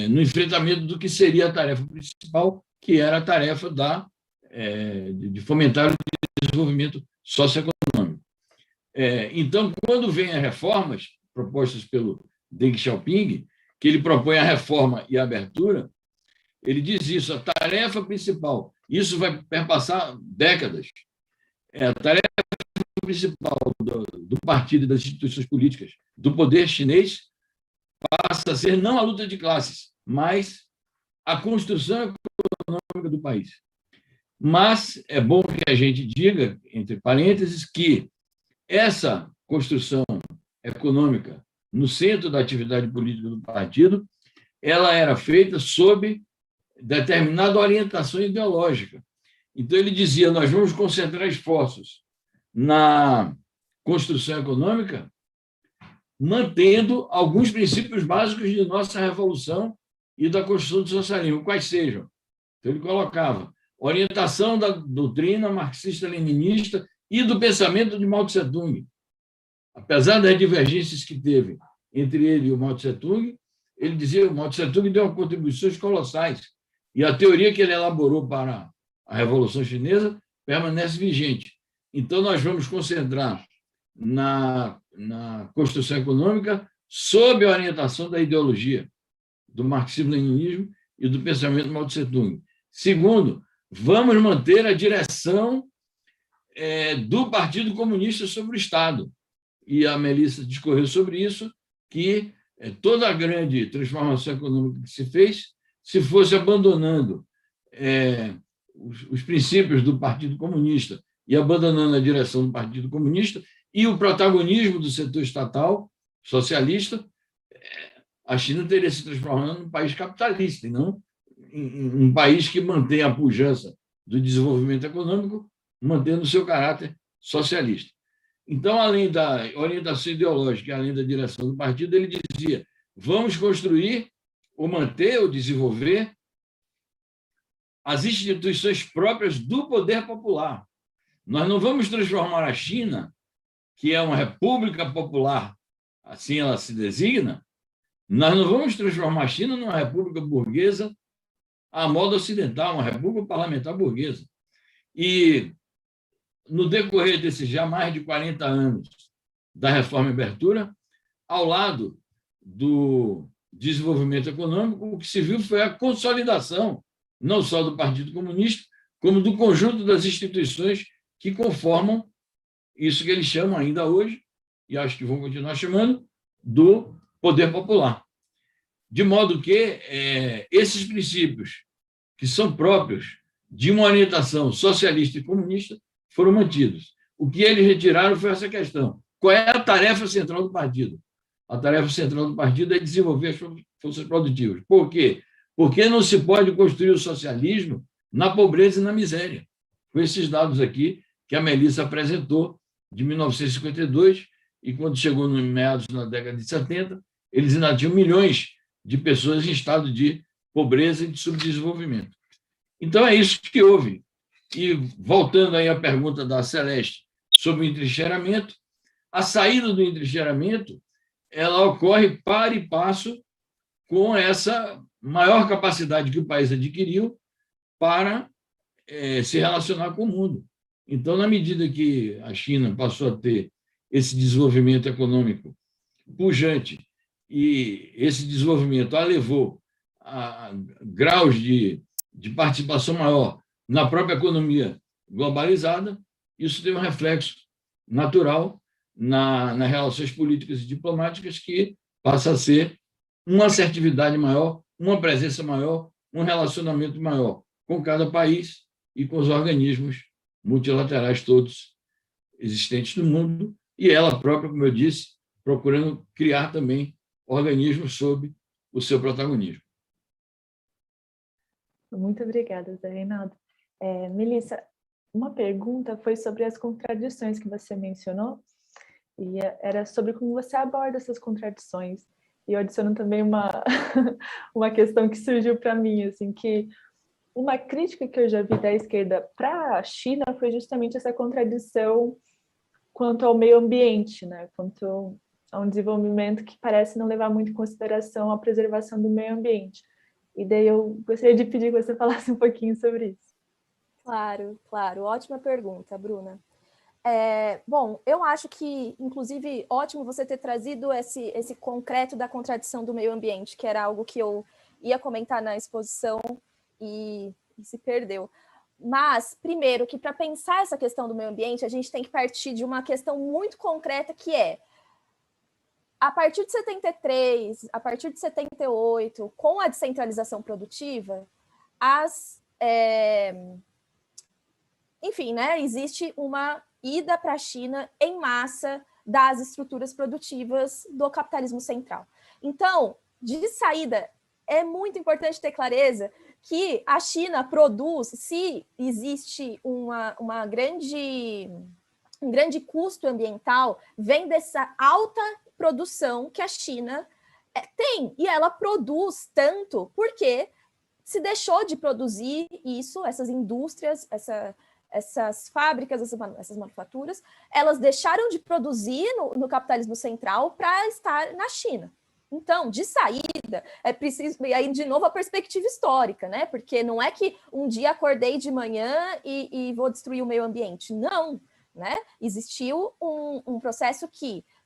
no enfrentamento do que seria a tarefa principal, que era a tarefa de fomentar o desenvolvimento socioeconômico. Então, quando vêm as reformas propostas pelo Deng Xiaoping, que ele propõe a reforma e a abertura, ele diz isso, a tarefa principal, isso vai perpassar décadas, a tarefa principal do partido e das instituições políticas, do poder chinês, passa a ser não a luta de classes, mas a construção econômica do país. Mas é bom que a gente diga, entre parênteses, que essa construção econômica no centro da atividade política do partido, ela era feita sob determinada orientação ideológica. Então, ele dizia, nós vamos concentrar esforços na construção econômica, mantendo alguns princípios básicos de nossa revolução e da construção do socialismo, quais sejam. Então, ele colocava orientação da doutrina marxista-leninista e do pensamento de Mao Tse-tung. Apesar das divergências que teve entre ele e o Mao Tse-tung, ele dizia que o Mao Tse-tung deu contribuições colossais e a teoria que ele elaborou para a Revolução Chinesa permanece vigente. Então, nós vamos concentrar na construção econômica sob a orientação da ideologia do marxismo-leninismo e do pensamento de Mao Tse-tung. Segundo, vamos manter a direção do Partido Comunista sobre o Estado. E a Melissa discorreu sobre isso, que toda a grande transformação econômica que se fez, se fosse abandonando os princípios do Partido Comunista e abandonando a direção do Partido Comunista e o protagonismo do setor estatal socialista, a China teria se transformado num país capitalista, e não em um país que mantém a pujança do desenvolvimento econômico, mantendo o seu caráter socialista. Então, além da orientação ideológica, além da direção do partido, ele dizia, vamos construir ou manter ou desenvolver as instituições próprias do poder popular. Nós não vamos transformar a China, que é uma república popular, assim ela se designa, nós não vamos transformar a China numa república burguesa à moda ocidental, uma república parlamentar burguesa. E, no decorrer desses já mais de 40 anos da reforma e abertura, ao lado do desenvolvimento econômico, o que se viu foi a consolidação, não só do Partido Comunista, como do conjunto das instituições que conformam isso que eles chamam ainda hoje, e acho que vão continuar chamando, do poder popular. De modo que esses princípios, que são próprios de uma orientação socialista e comunista, foram mantidos. O que eles retiraram foi essa questão. Qual é a tarefa central do partido? A tarefa central do partido é desenvolver as forças produtivas. Por quê? Porque não se pode construir o socialismo na pobreza e na miséria. Com esses dados aqui que a Melissa apresentou, de 1952, e quando chegou no meados da década de 70, eles ainda tinham milhões de pessoas em estado de pobreza e de subdesenvolvimento. Então, é isso que houve. E, voltando aí à pergunta da Celeste sobre o entrincheiramento, a saída do entrincheiramento ela ocorre par e passo com essa maior capacidade que o país adquiriu para se relacionar com o mundo. Então, na medida que a China passou a ter esse desenvolvimento econômico pujante e esse desenvolvimento a levou a graus de participação maior na própria economia globalizada, isso tem um reflexo natural nas relações políticas e diplomáticas, que passa a ser uma assertividade maior, uma presença maior, um relacionamento maior com cada país e com os organismos multilaterais todos existentes no mundo, e ela própria, como eu disse, procurando criar também organismos sob o seu protagonismo. Muito obrigada, Zé Reinaldo. Melissa, uma pergunta foi sobre as contradições que você mencionou, e era sobre como você aborda essas contradições. E eu adiciono também uma questão que surgiu para mim, assim, que uma crítica que eu já vi da esquerda para a China foi justamente essa contradição quanto ao meio ambiente, né? Quanto a um desenvolvimento que parece não levar muito em consideração a preservação do meio ambiente. E daí eu gostaria de pedir que você falasse um pouquinho sobre isso. Claro, claro. Ótima pergunta, Bruna. Bom, eu acho que, inclusive, ótimo você ter trazido esse concreto da contradição do meio ambiente, que era algo que eu ia comentar na exposição e se perdeu. Mas, primeiro, que para pensar essa questão do meio ambiente, a gente tem que partir de uma questão muito concreta, que é, a partir de 73, a partir de 78, com a descentralização produtiva, enfim, né, existe uma ida para a China em massa das estruturas produtivas do capitalismo central. Então, de saída, é muito importante ter clareza que a China produz, se existe um grande custo ambiental, vem dessa alta produção que a China tem, e ela produz tanto porque se deixou de produzir isso, essas indústrias, essas fábricas, essas manufaturas, elas deixaram de produzir no capitalismo central para estar na China. Então, de saída, é preciso, e aí de novo a perspectiva histórica, né? Porque não é que um dia acordei de manhã e vou destruir o meio ambiente. Não, né? Existiu um processo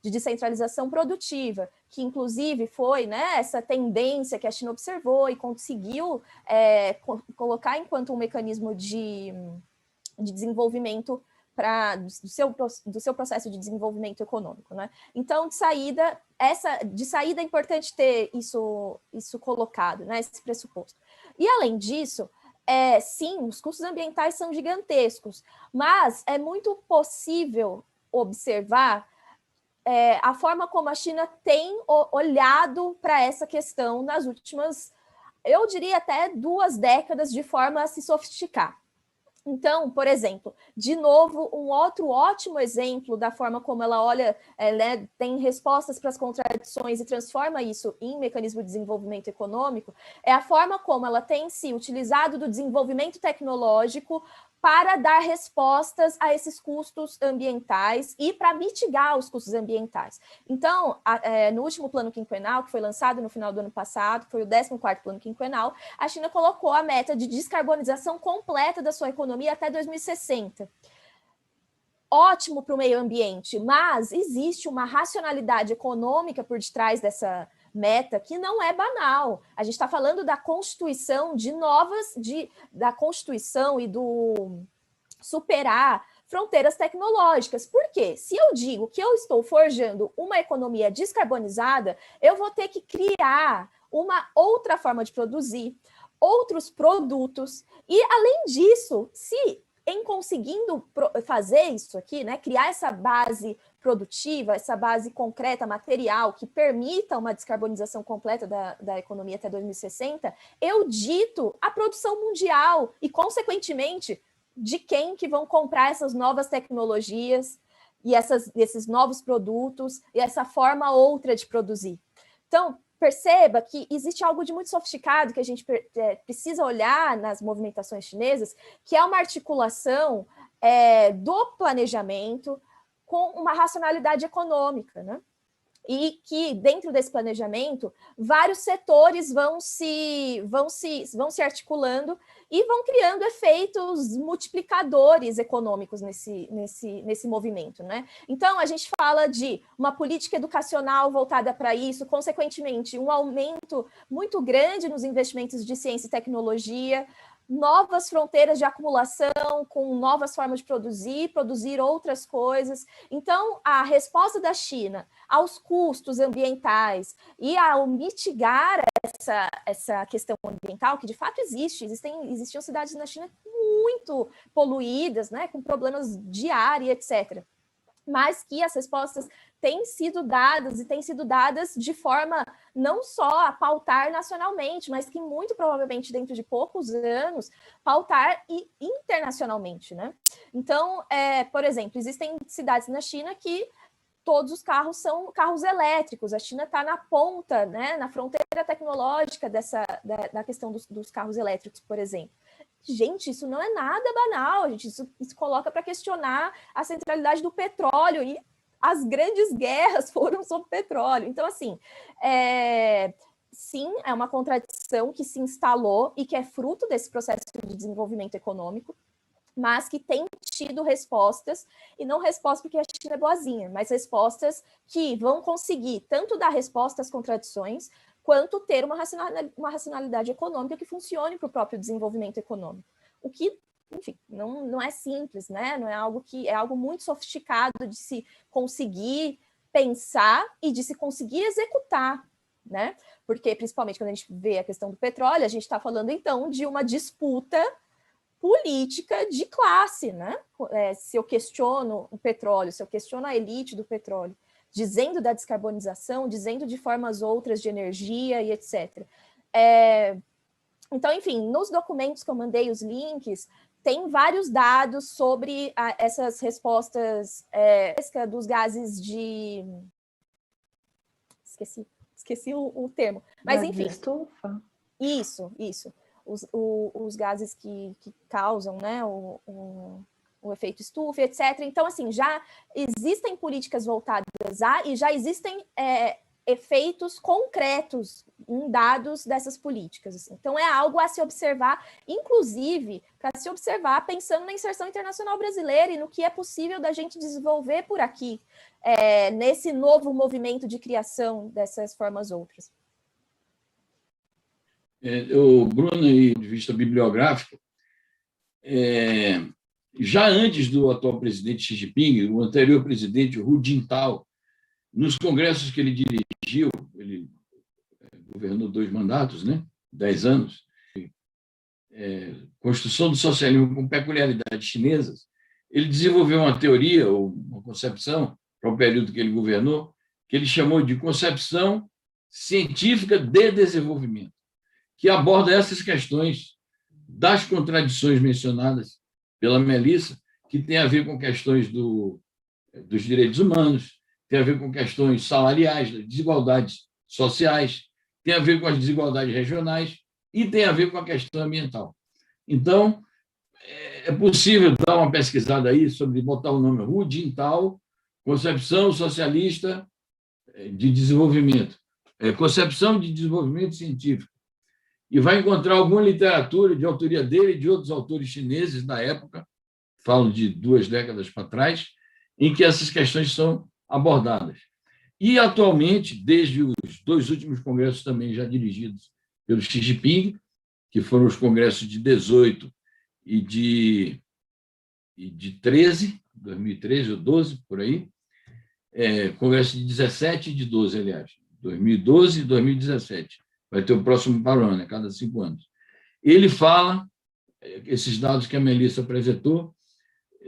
de descentralização produtiva, que inclusive foi, né, essa tendência que a China observou e conseguiu colocar enquanto um mecanismo de desenvolvimento do seu processo de desenvolvimento econômico, né? Então, de saída é importante ter isso colocado, né? Esse pressuposto. E além disso, sim, os custos ambientais são gigantescos, mas é muito possível observar a forma como a China tem olhado para essa questão nas últimas, eu diria até 2 décadas, de forma a se sofisticar. Então, por exemplo, de novo, um outro ótimo exemplo da forma como ela olha, né, tem respostas para as contradições e transforma isso em mecanismo de desenvolvimento econômico, é a forma como ela tem se utilizado do desenvolvimento tecnológico para dar respostas a esses custos ambientais e para mitigar os custos ambientais. Então, no último plano quinquenal, que foi lançado no final do ano passado, foi o 14º plano quinquenal, a China colocou a meta de descarbonização completa da sua economia até 2060. Ótimo para o meio ambiente, mas existe uma racionalidade econômica por detrás dessa meta que não é banal. A gente está falando da constituição da constituição e do superar fronteiras tecnológicas. Por quê? Se eu digo que eu estou forjando uma economia descarbonizada, eu vou ter que criar uma outra forma de produzir, outros produtos, e além disso, em conseguindo fazer isso aqui, né, criar essa base produtiva, essa base concreta, material, que permita uma descarbonização completa da economia até 2060, eu dito a produção mundial e, consequentemente, de quem que vão comprar essas novas tecnologias e esses novos produtos e essa forma outra de produzir. Então, perceba que existe algo de muito sofisticado que a gente precisa olhar nas movimentações chinesas, que é uma articulação do planejamento com uma racionalidade econômica, né? E que dentro desse planejamento vários setores vão se articulando e vão criando efeitos multiplicadores econômicos nesse movimento, né? Então a gente fala de uma política educacional voltada para isso, consequentemente um aumento muito grande nos investimentos de ciência e tecnologia, novas fronteiras de acumulação, com novas formas de produzir outras coisas. Então, a resposta da China aos custos ambientais e ao mitigar essa questão ambiental, que de fato existiam cidades na China muito poluídas, né, com problemas de ar e etc. mas que as respostas têm sido dadas, e têm sido dadas de forma não só a pautar nacionalmente, mas que muito provavelmente dentro de poucos anos pautar internacionalmente, né? Então, por exemplo, existem cidades na China que todos os carros são carros elétricos. A China está na ponta, né, na fronteira tecnológica da questão dos carros elétricos, por exemplo. Gente, isso não é nada banal, gente. Isso coloca para questionar a centralidade do petróleo, e as grandes guerras foram sobre petróleo. Então, assim, sim, é uma contradição que se instalou e que é fruto desse processo de desenvolvimento econômico, mas que tem tido respostas, e não respostas porque a China é boazinha, mas respostas que vão conseguir tanto dar resposta às contradições, quanto ter uma racionalidade econômica que funcione para o próprio desenvolvimento econômico. O que, enfim, não é simples, né? Não é algo que é algo muito sofisticado de se conseguir pensar e de se conseguir executar, né? Porque, principalmente, quando a gente vê a questão do petróleo, a gente está falando, então, de uma disputa política de classe, né? Se eu questiono o petróleo, se eu questiono a elite do petróleo, dizendo da descarbonização, dizendo de formas outras de energia e etc. Então, enfim, nos documentos que eu mandei, os links, tem vários dados sobre essas respostas dos gases de... Esqueci o termo. Mas, enfim. De estufa? Isso. Os gases que causam, né, o efeito estufa, etc. Então, assim, já existem políticas voltadas e já existem efeitos concretos em dados dessas políticas. Assim. Então, é algo a se observar, inclusive, para se observar pensando na inserção internacional brasileira e no que é possível da gente desenvolver por aqui, nesse novo movimento de criação dessas formas outras. Bruno, de vista bibliográfico, já antes do atual presidente Xi Jinping, o anterior presidente Hu Jintao, nos congressos que ele dirigiu, ele governou 2 mandatos, né? 10 anos, construção do socialismo com peculiaridades chinesas, ele desenvolveu uma teoria, ou uma concepção, para o período que ele governou, que ele chamou de concepção científica de desenvolvimento, que aborda essas questões das contradições mencionadas pela Melissa, que tem a ver com questões dos direitos humanos, tem a ver com questões salariais, desigualdades sociais, tem a ver com as desigualdades regionais e tem a ver com a questão ambiental. Então, é possível dar uma pesquisada aí sobre botar o nome Hu Jintao, Concepção Socialista de Desenvolvimento, Concepção de Desenvolvimento Científico, e vai encontrar alguma literatura de autoria dele e de outros autores chineses da época, falo de 2 décadas para trás, em que essas questões são abordadas. E, atualmente, desde os 2 últimos congressos também já dirigidos pelo Xi Jinping, que foram os congressos de 18 e de 13, 2013 ou 12, por aí, congresso de 17 e de 12, aliás, 2012 e 2017. Vai ter o próximo para o ano, a cada 5 anos. Ele fala, esses dados que a Melissa apresentou,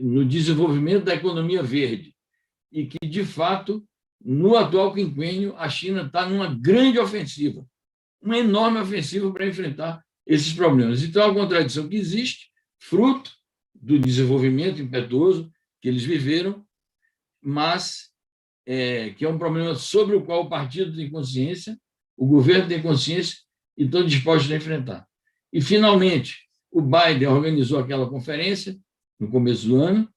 no desenvolvimento da economia verde, e que, de fato, no atual quinquênio, a China está numa grande ofensiva, uma enorme ofensiva para enfrentar esses problemas. Então, é uma contradição que existe, fruto do desenvolvimento impetuoso que eles viveram, mas que é um problema sobre o qual o partido tem consciência, o governo tem consciência e estão dispostos a enfrentar. E, finalmente, o Biden organizou aquela conferência no começo do ano,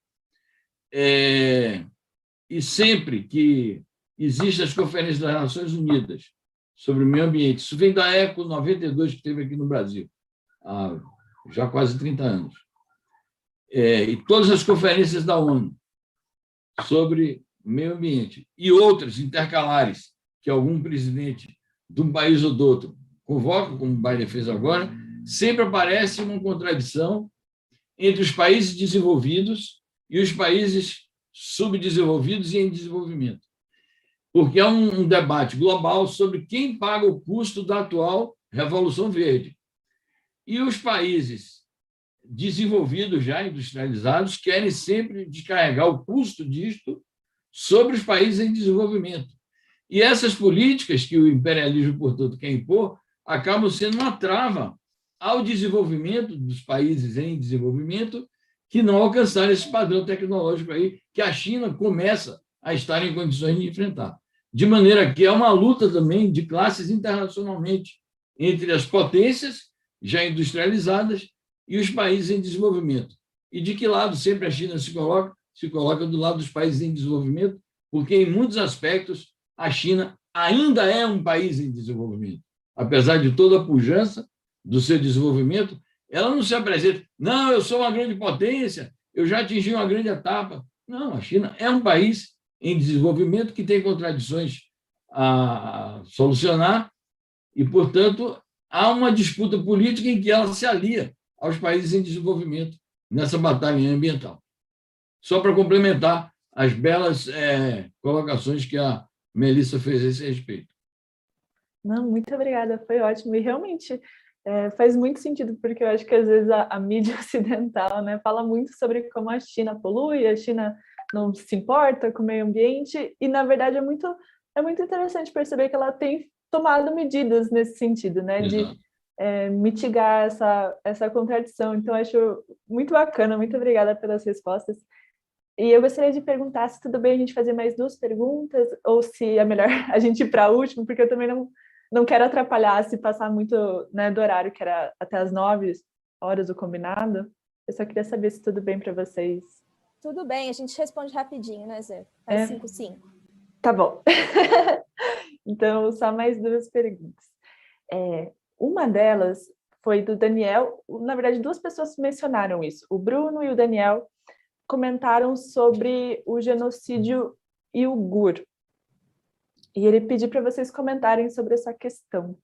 e sempre que existem as conferências das Nações Unidas sobre o meio ambiente, isso vem da ECO 92, que teve aqui no Brasil, há já quase 30 anos, e todas as conferências da ONU sobre meio ambiente e outras intercalares que algum presidente de um país ou do outro convoca, como o Biden fez agora, sempre aparece uma contradição entre os países desenvolvidos e os países subdesenvolvidos e em desenvolvimento. Porque é um debate global sobre quem paga o custo da atual Revolução Verde. E os países desenvolvidos, já industrializados, querem sempre descarregar o custo disto sobre os países em desenvolvimento. E essas políticas que o imperialismo, portanto, quer impor, acabam sendo uma trava ao desenvolvimento dos países em desenvolvimento que não alcançaram esse padrão tecnológico aí que a China começa a estar em condições de enfrentar. De maneira que é uma luta também de classes internacionalmente entre as potências já industrializadas e os países em desenvolvimento. E de que lado sempre a China se coloca? Se coloca do lado dos países em desenvolvimento, porque, em muitos aspectos, a China ainda é um país em desenvolvimento. Apesar de toda a pujança do seu desenvolvimento, ela não se apresenta, não, eu sou uma grande potência, eu já atingi uma grande etapa. Não, a China é um país em desenvolvimento que tem contradições a solucionar e, portanto, há uma disputa política em que ela se alia aos países em desenvolvimento nessa batalha ambiental. Só para complementar as belas colocações que a Melissa fez a esse respeito. Não, muito obrigada, foi ótimo. E realmente faz muito sentido, porque eu acho que às vezes a mídia ocidental, né, fala muito sobre como a China polui, a China não se importa com o meio ambiente, e na verdade é muito interessante perceber que ela tem tomado medidas nesse sentido, né, de mitigar essa contradição. Então, acho muito bacana, muito obrigada pelas respostas. E eu gostaria de perguntar se tudo bem a gente fazer mais 2 perguntas, ou se é melhor a gente ir para a última, porque eu também não quero atrapalhar se passar muito, né, do horário, que era até as 9 horas o combinado. Eu só queria saber se tudo bem para vocês. Tudo bem, a gente responde rapidinho, né, Zé? Faz 5. Tá bom. Então, só mais 2 perguntas. Uma delas foi do Daniel. Na verdade, 2 pessoas mencionaram isso. O Bruno e o Daniel comentaram sobre o genocídio uigur. E ele pediu para vocês comentarem sobre essa questão.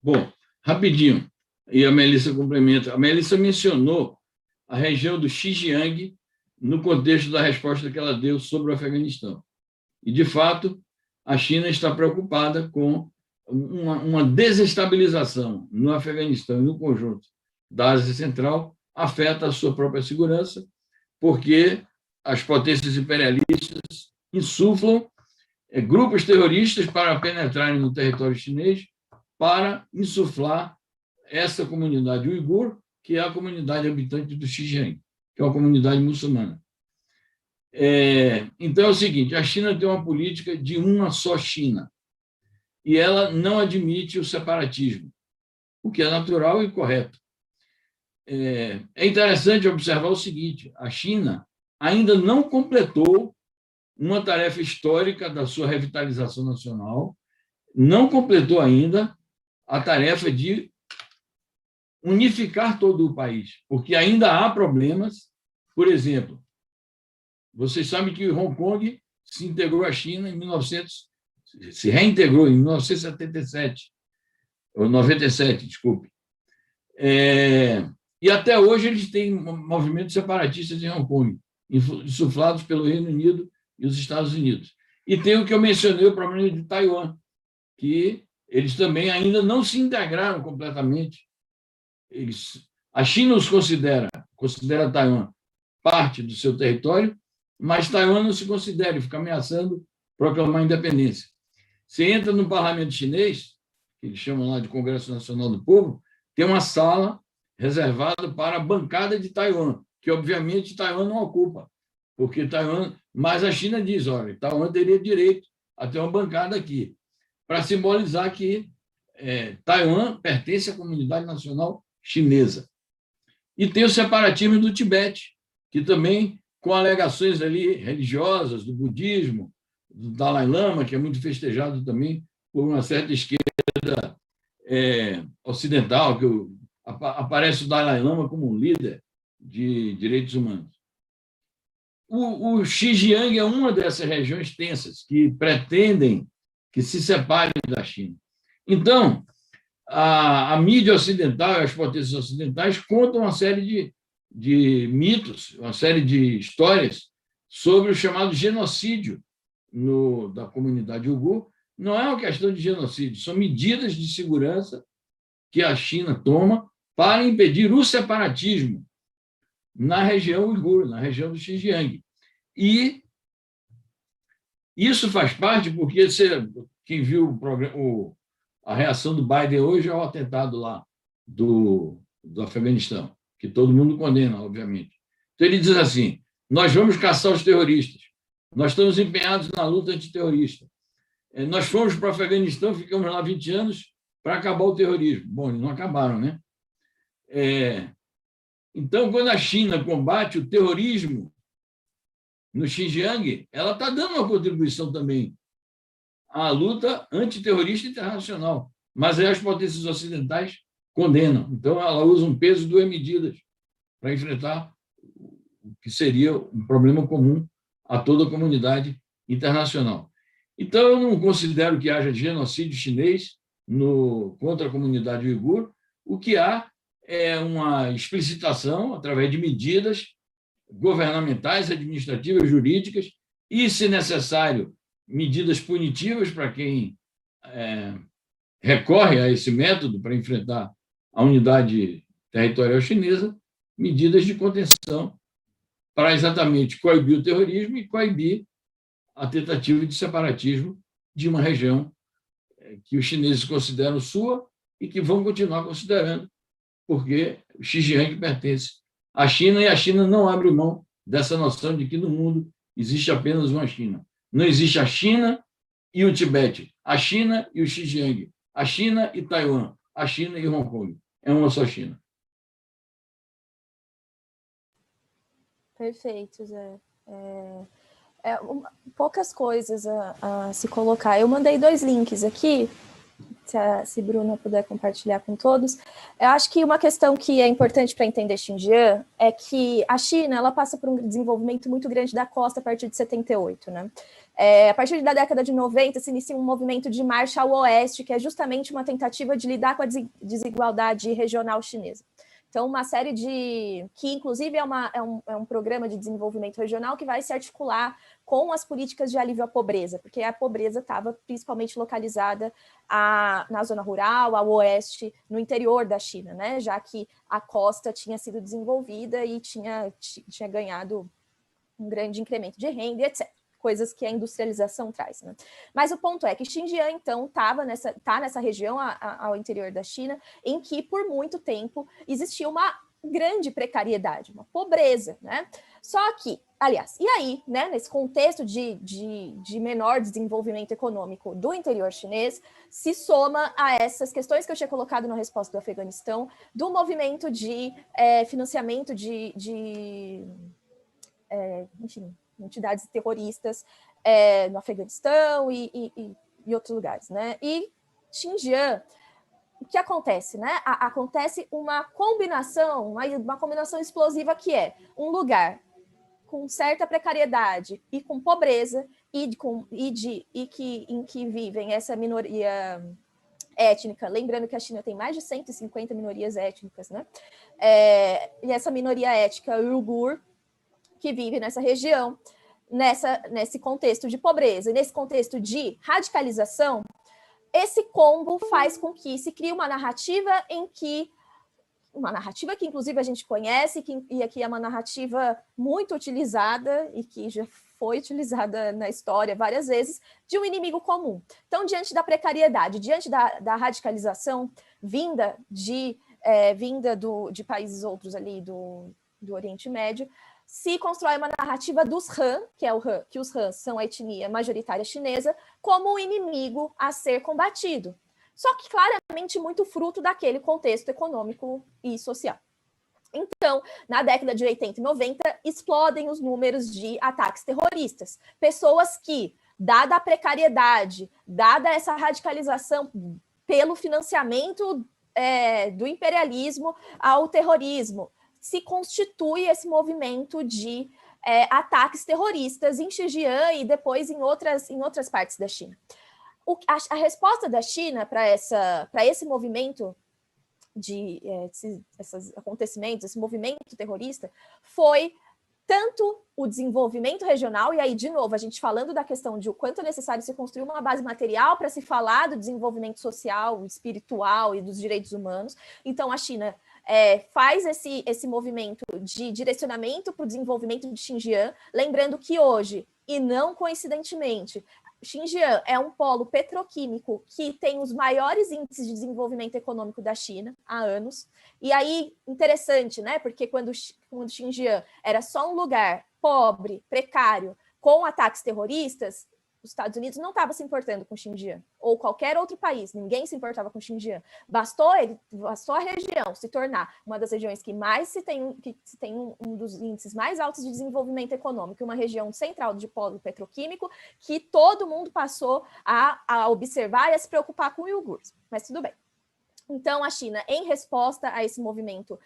Bom, rapidinho, e a Melissa complementa. A Melissa mencionou a região do Xinjiang no contexto da resposta que ela deu sobre o Afeganistão. E, de fato, a China está preocupada com uma desestabilização no Afeganistão e no conjunto da Ásia Central, afeta a sua própria segurança, porque as potências imperialistas insuflam grupos terroristas para penetrarem no território chinês, para insuflar essa comunidade uigur, que é a comunidade habitante do Xinjiang, que é uma comunidade muçulmana. Então, é o seguinte, a China tem uma política de uma só China, e ela não admite o separatismo, o que é natural e correto. É interessante observar o seguinte, a China ainda não completou uma tarefa histórica da sua revitalização nacional, não completou ainda a tarefa de unificar todo o país, porque ainda há problemas. Por exemplo, vocês sabem que Hong Kong se integrou à China se reintegrou em 1977, ou 97, desculpe. E até hoje eles têm movimentos separatistas em Hong Kong, insuflados pelo Reino Unido e os Estados Unidos. E tem o que eu mencionei, o problema de Taiwan, que eles também ainda não se integraram completamente. A China os considera Taiwan parte do seu território, mas Taiwan não se considera e fica ameaçando proclamar a independência. Você entra no parlamento chinês, que eles chamam lá de Congresso Nacional do Povo, tem uma sala reservada para a bancada de Taiwan, que, obviamente, Taiwan não ocupa, porque mas a China diz, olha, Taiwan teria direito a ter uma bancada aqui, para simbolizar que Taiwan pertence à comunidade nacional chinesa. E tem o separatismo do Tibete, que também, com alegações ali religiosas, do budismo, do Dalai Lama, que é muito festejado também por uma certa esquerda ocidental, que aparece o Dalai Lama como um líder de direitos humanos. O Xinjiang é uma dessas regiões tensas que pretendem que se separem da China. Então, a mídia ocidental e as potências ocidentais contam uma série de mitos, uma série de histórias sobre o chamado genocídio da comunidade uigur. Não é uma questão de genocídio, são medidas de segurança que a China toma para impedir o separatismo na região uigur, na região do Xinjiang. E isso faz parte porque quem viu a reação do Biden hoje ao atentado lá do Afeganistão, que todo mundo condena, obviamente. Então, ele diz assim, nós vamos caçar os terroristas, nós estamos empenhados na luta antiterrorista. Nós fomos para o Afeganistão, ficamos lá 20 anos para acabar o terrorismo. Bom, eles não acabaram, né? Então, quando a China combate o terrorismo no Xinjiang, ela está dando uma contribuição também à luta antiterrorista internacional. Mas aí as potências ocidentais condenam. Então, ela usa um peso e duas medidas para enfrentar o que seria um problema comum a toda a comunidade internacional. Então, eu não considero que haja genocídio chinês contra a comunidade uigur. O que há é uma explicitação, através de medidas governamentais, administrativas, jurídicas, e, se necessário, medidas punitivas para quem recorre a esse método para enfrentar a unidade territorial chinesa, medidas de contenção para exatamente coibir o terrorismo e coibir a tentativa de separatismo de uma região que os chineses consideram sua e que vão continuar considerando, porque o Xinjiang pertence à China e a China não abre mão dessa noção de que no mundo existe apenas uma China. Não existe a China e o Tibete, a China e o Xinjiang, a China e Taiwan, a China e Hong Kong. É uma só China. Perfeito, Zé. Poucas coisas a se colocar. Eu mandei 2 links aqui, se Bruna puder compartilhar com todos. Eu acho que uma questão que é importante para entender Xinjiang é que a China ela passa por um desenvolvimento muito grande da costa a partir de 78, né? A partir da década de 90 se inicia um movimento de marcha ao oeste, que é justamente uma tentativa de lidar com a desigualdade regional chinesa. Então, uma série que inclusive é um programa de desenvolvimento regional que vai se articular com as políticas de alívio à pobreza, porque a pobreza estava principalmente localizada na zona rural, ao oeste, no interior da China, né? Já que a costa tinha sido desenvolvida e tinha ganhado um grande incremento de renda, etc. Coisas que a industrialização traz, né? Mas o ponto é que Xinjiang, então, tá nessa região ao interior da China, em que, por muito tempo, existia uma grande precariedade, uma pobreza, né? Só que, aliás, e aí, né, nesse contexto de menor desenvolvimento econômico do interior chinês, se soma a essas questões que eu tinha colocado na resposta do Afeganistão, do movimento de financiamento enfim, entidades terroristas no Afeganistão e outros lugares, né? E Xinjiang, o que acontece, né? Acontece uma combinação explosiva que é um lugar com certa precariedade e com pobreza em que vivem essa minoria étnica, lembrando que a China tem mais de 150 minorias étnicas, né? E essa minoria étnica uigur, que vive nessa região, nesse contexto de pobreza, e nesse contexto de radicalização, esse combo faz com que se crie uma narrativa que inclusive a gente conhece, e aqui é uma narrativa muito utilizada e que já foi utilizada na história várias vezes, de um inimigo comum. Então, diante da precariedade, diante da radicalização vinda de países outros ali do Oriente Médio, se constrói uma narrativa dos Han, que os Han são a etnia majoritária chinesa, como um inimigo a ser combatido. Só que claramente muito fruto daquele contexto econômico e social. Então, na década de 80 e 90, explodem os números de ataques terroristas. Pessoas que, dada a precariedade, dada essa radicalização pelo financiamento do imperialismo ao terrorismo, se constitui esse movimento de ataques terroristas em Xinjiang e depois em outras partes da China. A resposta da China para esse movimento esses acontecimentos, esse movimento terrorista, foi tanto o desenvolvimento regional, e aí, de novo, a gente falando da questão de o quanto é necessário se construir uma base material para se falar do desenvolvimento social, espiritual e dos direitos humanos. Então, a China faz esse movimento de direcionamento para o desenvolvimento de Xinjiang, lembrando que hoje, e não coincidentemente, Xinjiang é um polo petroquímico que tem os maiores índices de desenvolvimento econômico da China há anos. E aí, interessante, né? Porque quando Xinjiang era só um lugar pobre, precário, com ataques terroristas, os Estados Unidos não estava se importando com Xinjiang, ou qualquer outro país, ninguém se importava com Xinjiang. Bastou a região se tornar uma das regiões que tem um dos índices mais altos de desenvolvimento econômico, uma região central de polo petroquímico, que todo mundo passou a observar e a se preocupar com uigures. Mas tudo bem. Então, a China, em resposta a esse movimento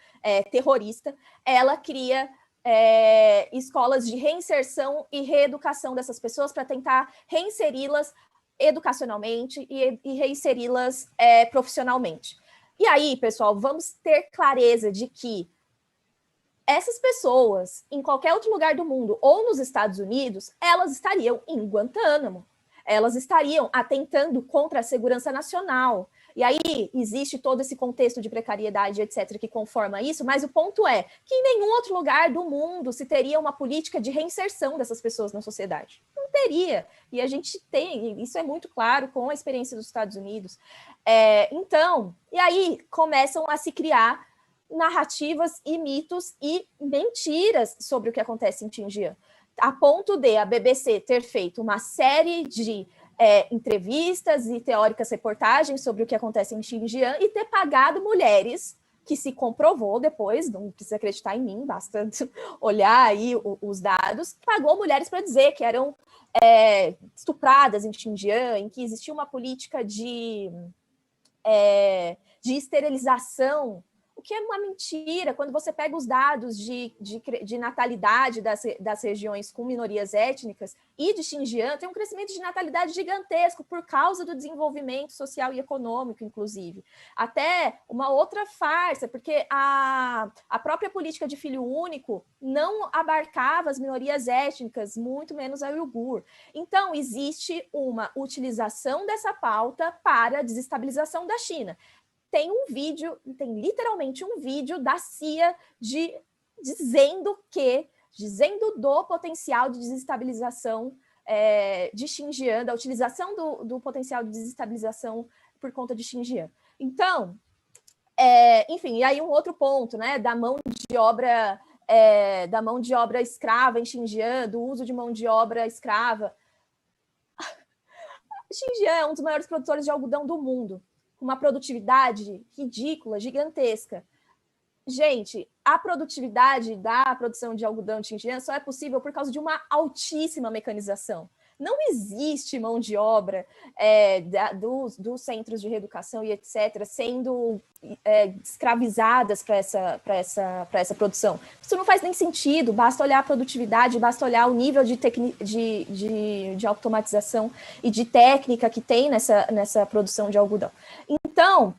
terrorista, ela cria escolas de reinserção e reeducação dessas pessoas para tentar reinseri-las educacionalmente e reinseri-las profissionalmente. E aí, pessoal, vamos ter clareza de que essas pessoas, em qualquer outro lugar do mundo ou nos Estados Unidos, elas estariam em Guantánamo, elas estariam atentando contra a segurança nacional. E aí existe todo esse contexto de precariedade, etc., que conforma isso, mas o ponto é que em nenhum outro lugar do mundo se teria uma política de reinserção dessas pessoas na sociedade. Não teria. E a gente tem, isso é muito claro com a experiência dos Estados Unidos. Então, e aí começam a se criar narrativas e mitos e mentiras sobre o que acontece em Xinjiang, a ponto de a BBC ter feito uma série de entrevistas e teóricas reportagens sobre o que acontece em Xinjiang e ter pagado mulheres, que se comprovou depois, não precisa acreditar em mim, basta olhar aí os dados, pagou mulheres para dizer que eram estupradas em Xinjiang, em que existia uma política de esterilização, o que é uma mentira. Quando você pega os dados de natalidade das regiões com minorias étnicas e de Xinjiang, tem um crescimento de natalidade gigantesco por causa do desenvolvimento social e econômico, inclusive. Até uma outra farsa, porque a própria política de filho único não abarcava as minorias étnicas, muito menos a uigur. Então, existe uma utilização dessa pauta para a desestabilização da China. Tem literalmente um vídeo da CIA dizendo do potencial de desestabilização de Xinjiang, da utilização do potencial de desestabilização por conta de Xinjiang. Então, enfim, e aí um outro ponto, né, da mão de obra escrava em Xinjiang, do uso de mão de obra escrava. Xinjiang é um dos maiores produtores de algodão do mundo, uma produtividade ridícula, gigantesca. Gente, a produtividade da produção de algodão de Xinjiang só é possível por causa de uma altíssima mecanização. Não existe mão de obra dos centros de reeducação e etc. sendo escravizadas para essa produção. Isso não faz nem sentido, basta olhar a produtividade, basta olhar o nível de automatização e de técnica que tem nessa produção de algodão. Então,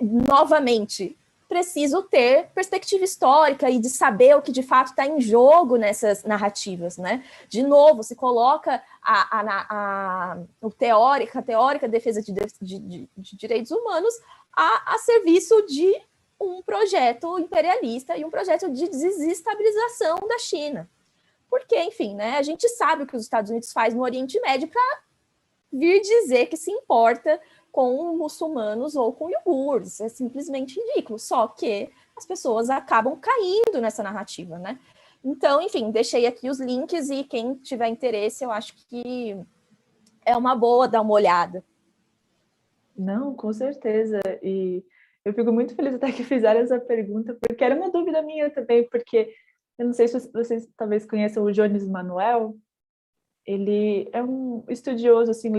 novamente, preciso ter perspectiva histórica e de saber o que de fato está em jogo nessas narrativas, né? De novo, se coloca a teórica defesa de direitos humanos a serviço de um projeto imperialista e um projeto de desestabilização da China. Porque, enfim, né, a gente sabe o que os Estados Unidos faz no Oriente Médio para vir dizer que se importa com muçulmanos ou com uigures. É simplesmente ridículo. Só que as pessoas acabam caindo nessa narrativa, né? Então, enfim, deixei aqui os links e quem tiver interesse, eu acho que é uma boa dar uma olhada. Não, com certeza. E eu fico muito feliz até que fizeram essa pergunta, porque era uma dúvida minha também, porque eu não sei se vocês talvez conheçam o Jones Manuel. Ele é um estudioso assim,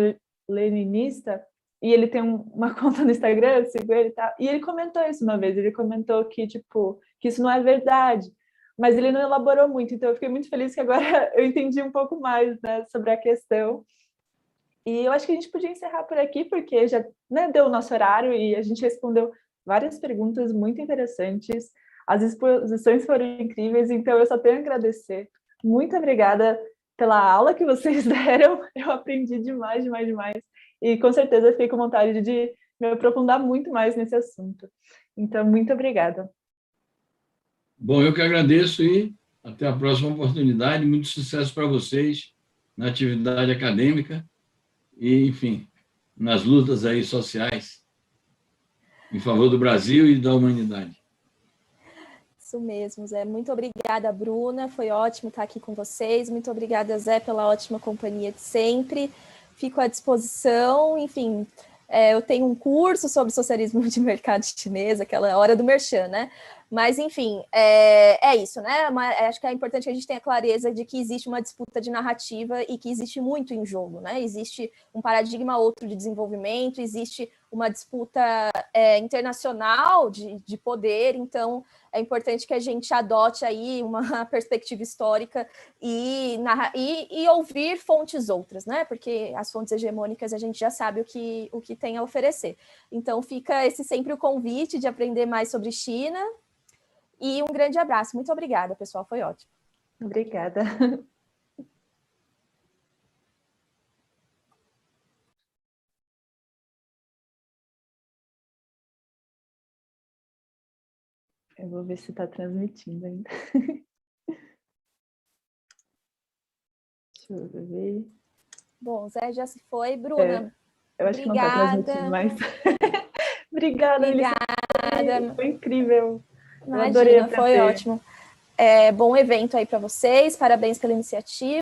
leninista, e ele tem uma conta no Instagram, eu sigo ele e tal, e ele comentou isso uma vez, ele comentou que, tipo, que isso não é verdade, mas ele não elaborou muito, então eu fiquei muito feliz que agora eu entendi um pouco mais, né, sobre a questão. E eu acho que a gente podia encerrar por aqui, porque já, né, deu o nosso horário e a gente respondeu várias perguntas muito interessantes, as exposições foram incríveis, então eu só tenho a agradecer. Muito obrigada pela aula que vocês deram, eu aprendi demais, demais, demais. E com certeza fiquei com vontade de me aprofundar muito mais nesse assunto. Então, muito obrigada. Bom, eu que agradeço e até a próxima oportunidade. Muito sucesso para vocês na atividade acadêmica e, enfim, nas lutas aí sociais em favor do Brasil e da humanidade. Isso mesmo, Zé. Muito obrigada, Bruna. Foi ótimo estar aqui com vocês. Muito obrigada, Zé, pela ótima companhia de sempre. Fico à disposição. Enfim, eu tenho um curso sobre socialismo de mercado chinês, aquela hora do merchan, né? Mas, enfim, é isso, né? Acho que é importante que a gente tenha clareza de que existe uma disputa de narrativa e que existe muito em jogo, né? Existe um paradigma outro de desenvolvimento, existe uma disputa internacional de poder, então é importante que a gente adote aí uma perspectiva histórica e ouvir fontes outras, né? Porque as fontes hegemônicas a gente já sabe o que tem a oferecer. Então fica esse sempre o convite de aprender mais sobre China. E um grande abraço. Muito obrigada, pessoal. Foi ótimo. Obrigada. Eu vou ver se está transmitindo ainda. Deixa eu ver. Bom, Zé já se foi. Bruna, eu acho que não está transmitindo mais. Obrigada, Obrigada. Foi incrível. Imagina, foi ótimo. Bom evento aí para vocês. Parabéns pela iniciativa.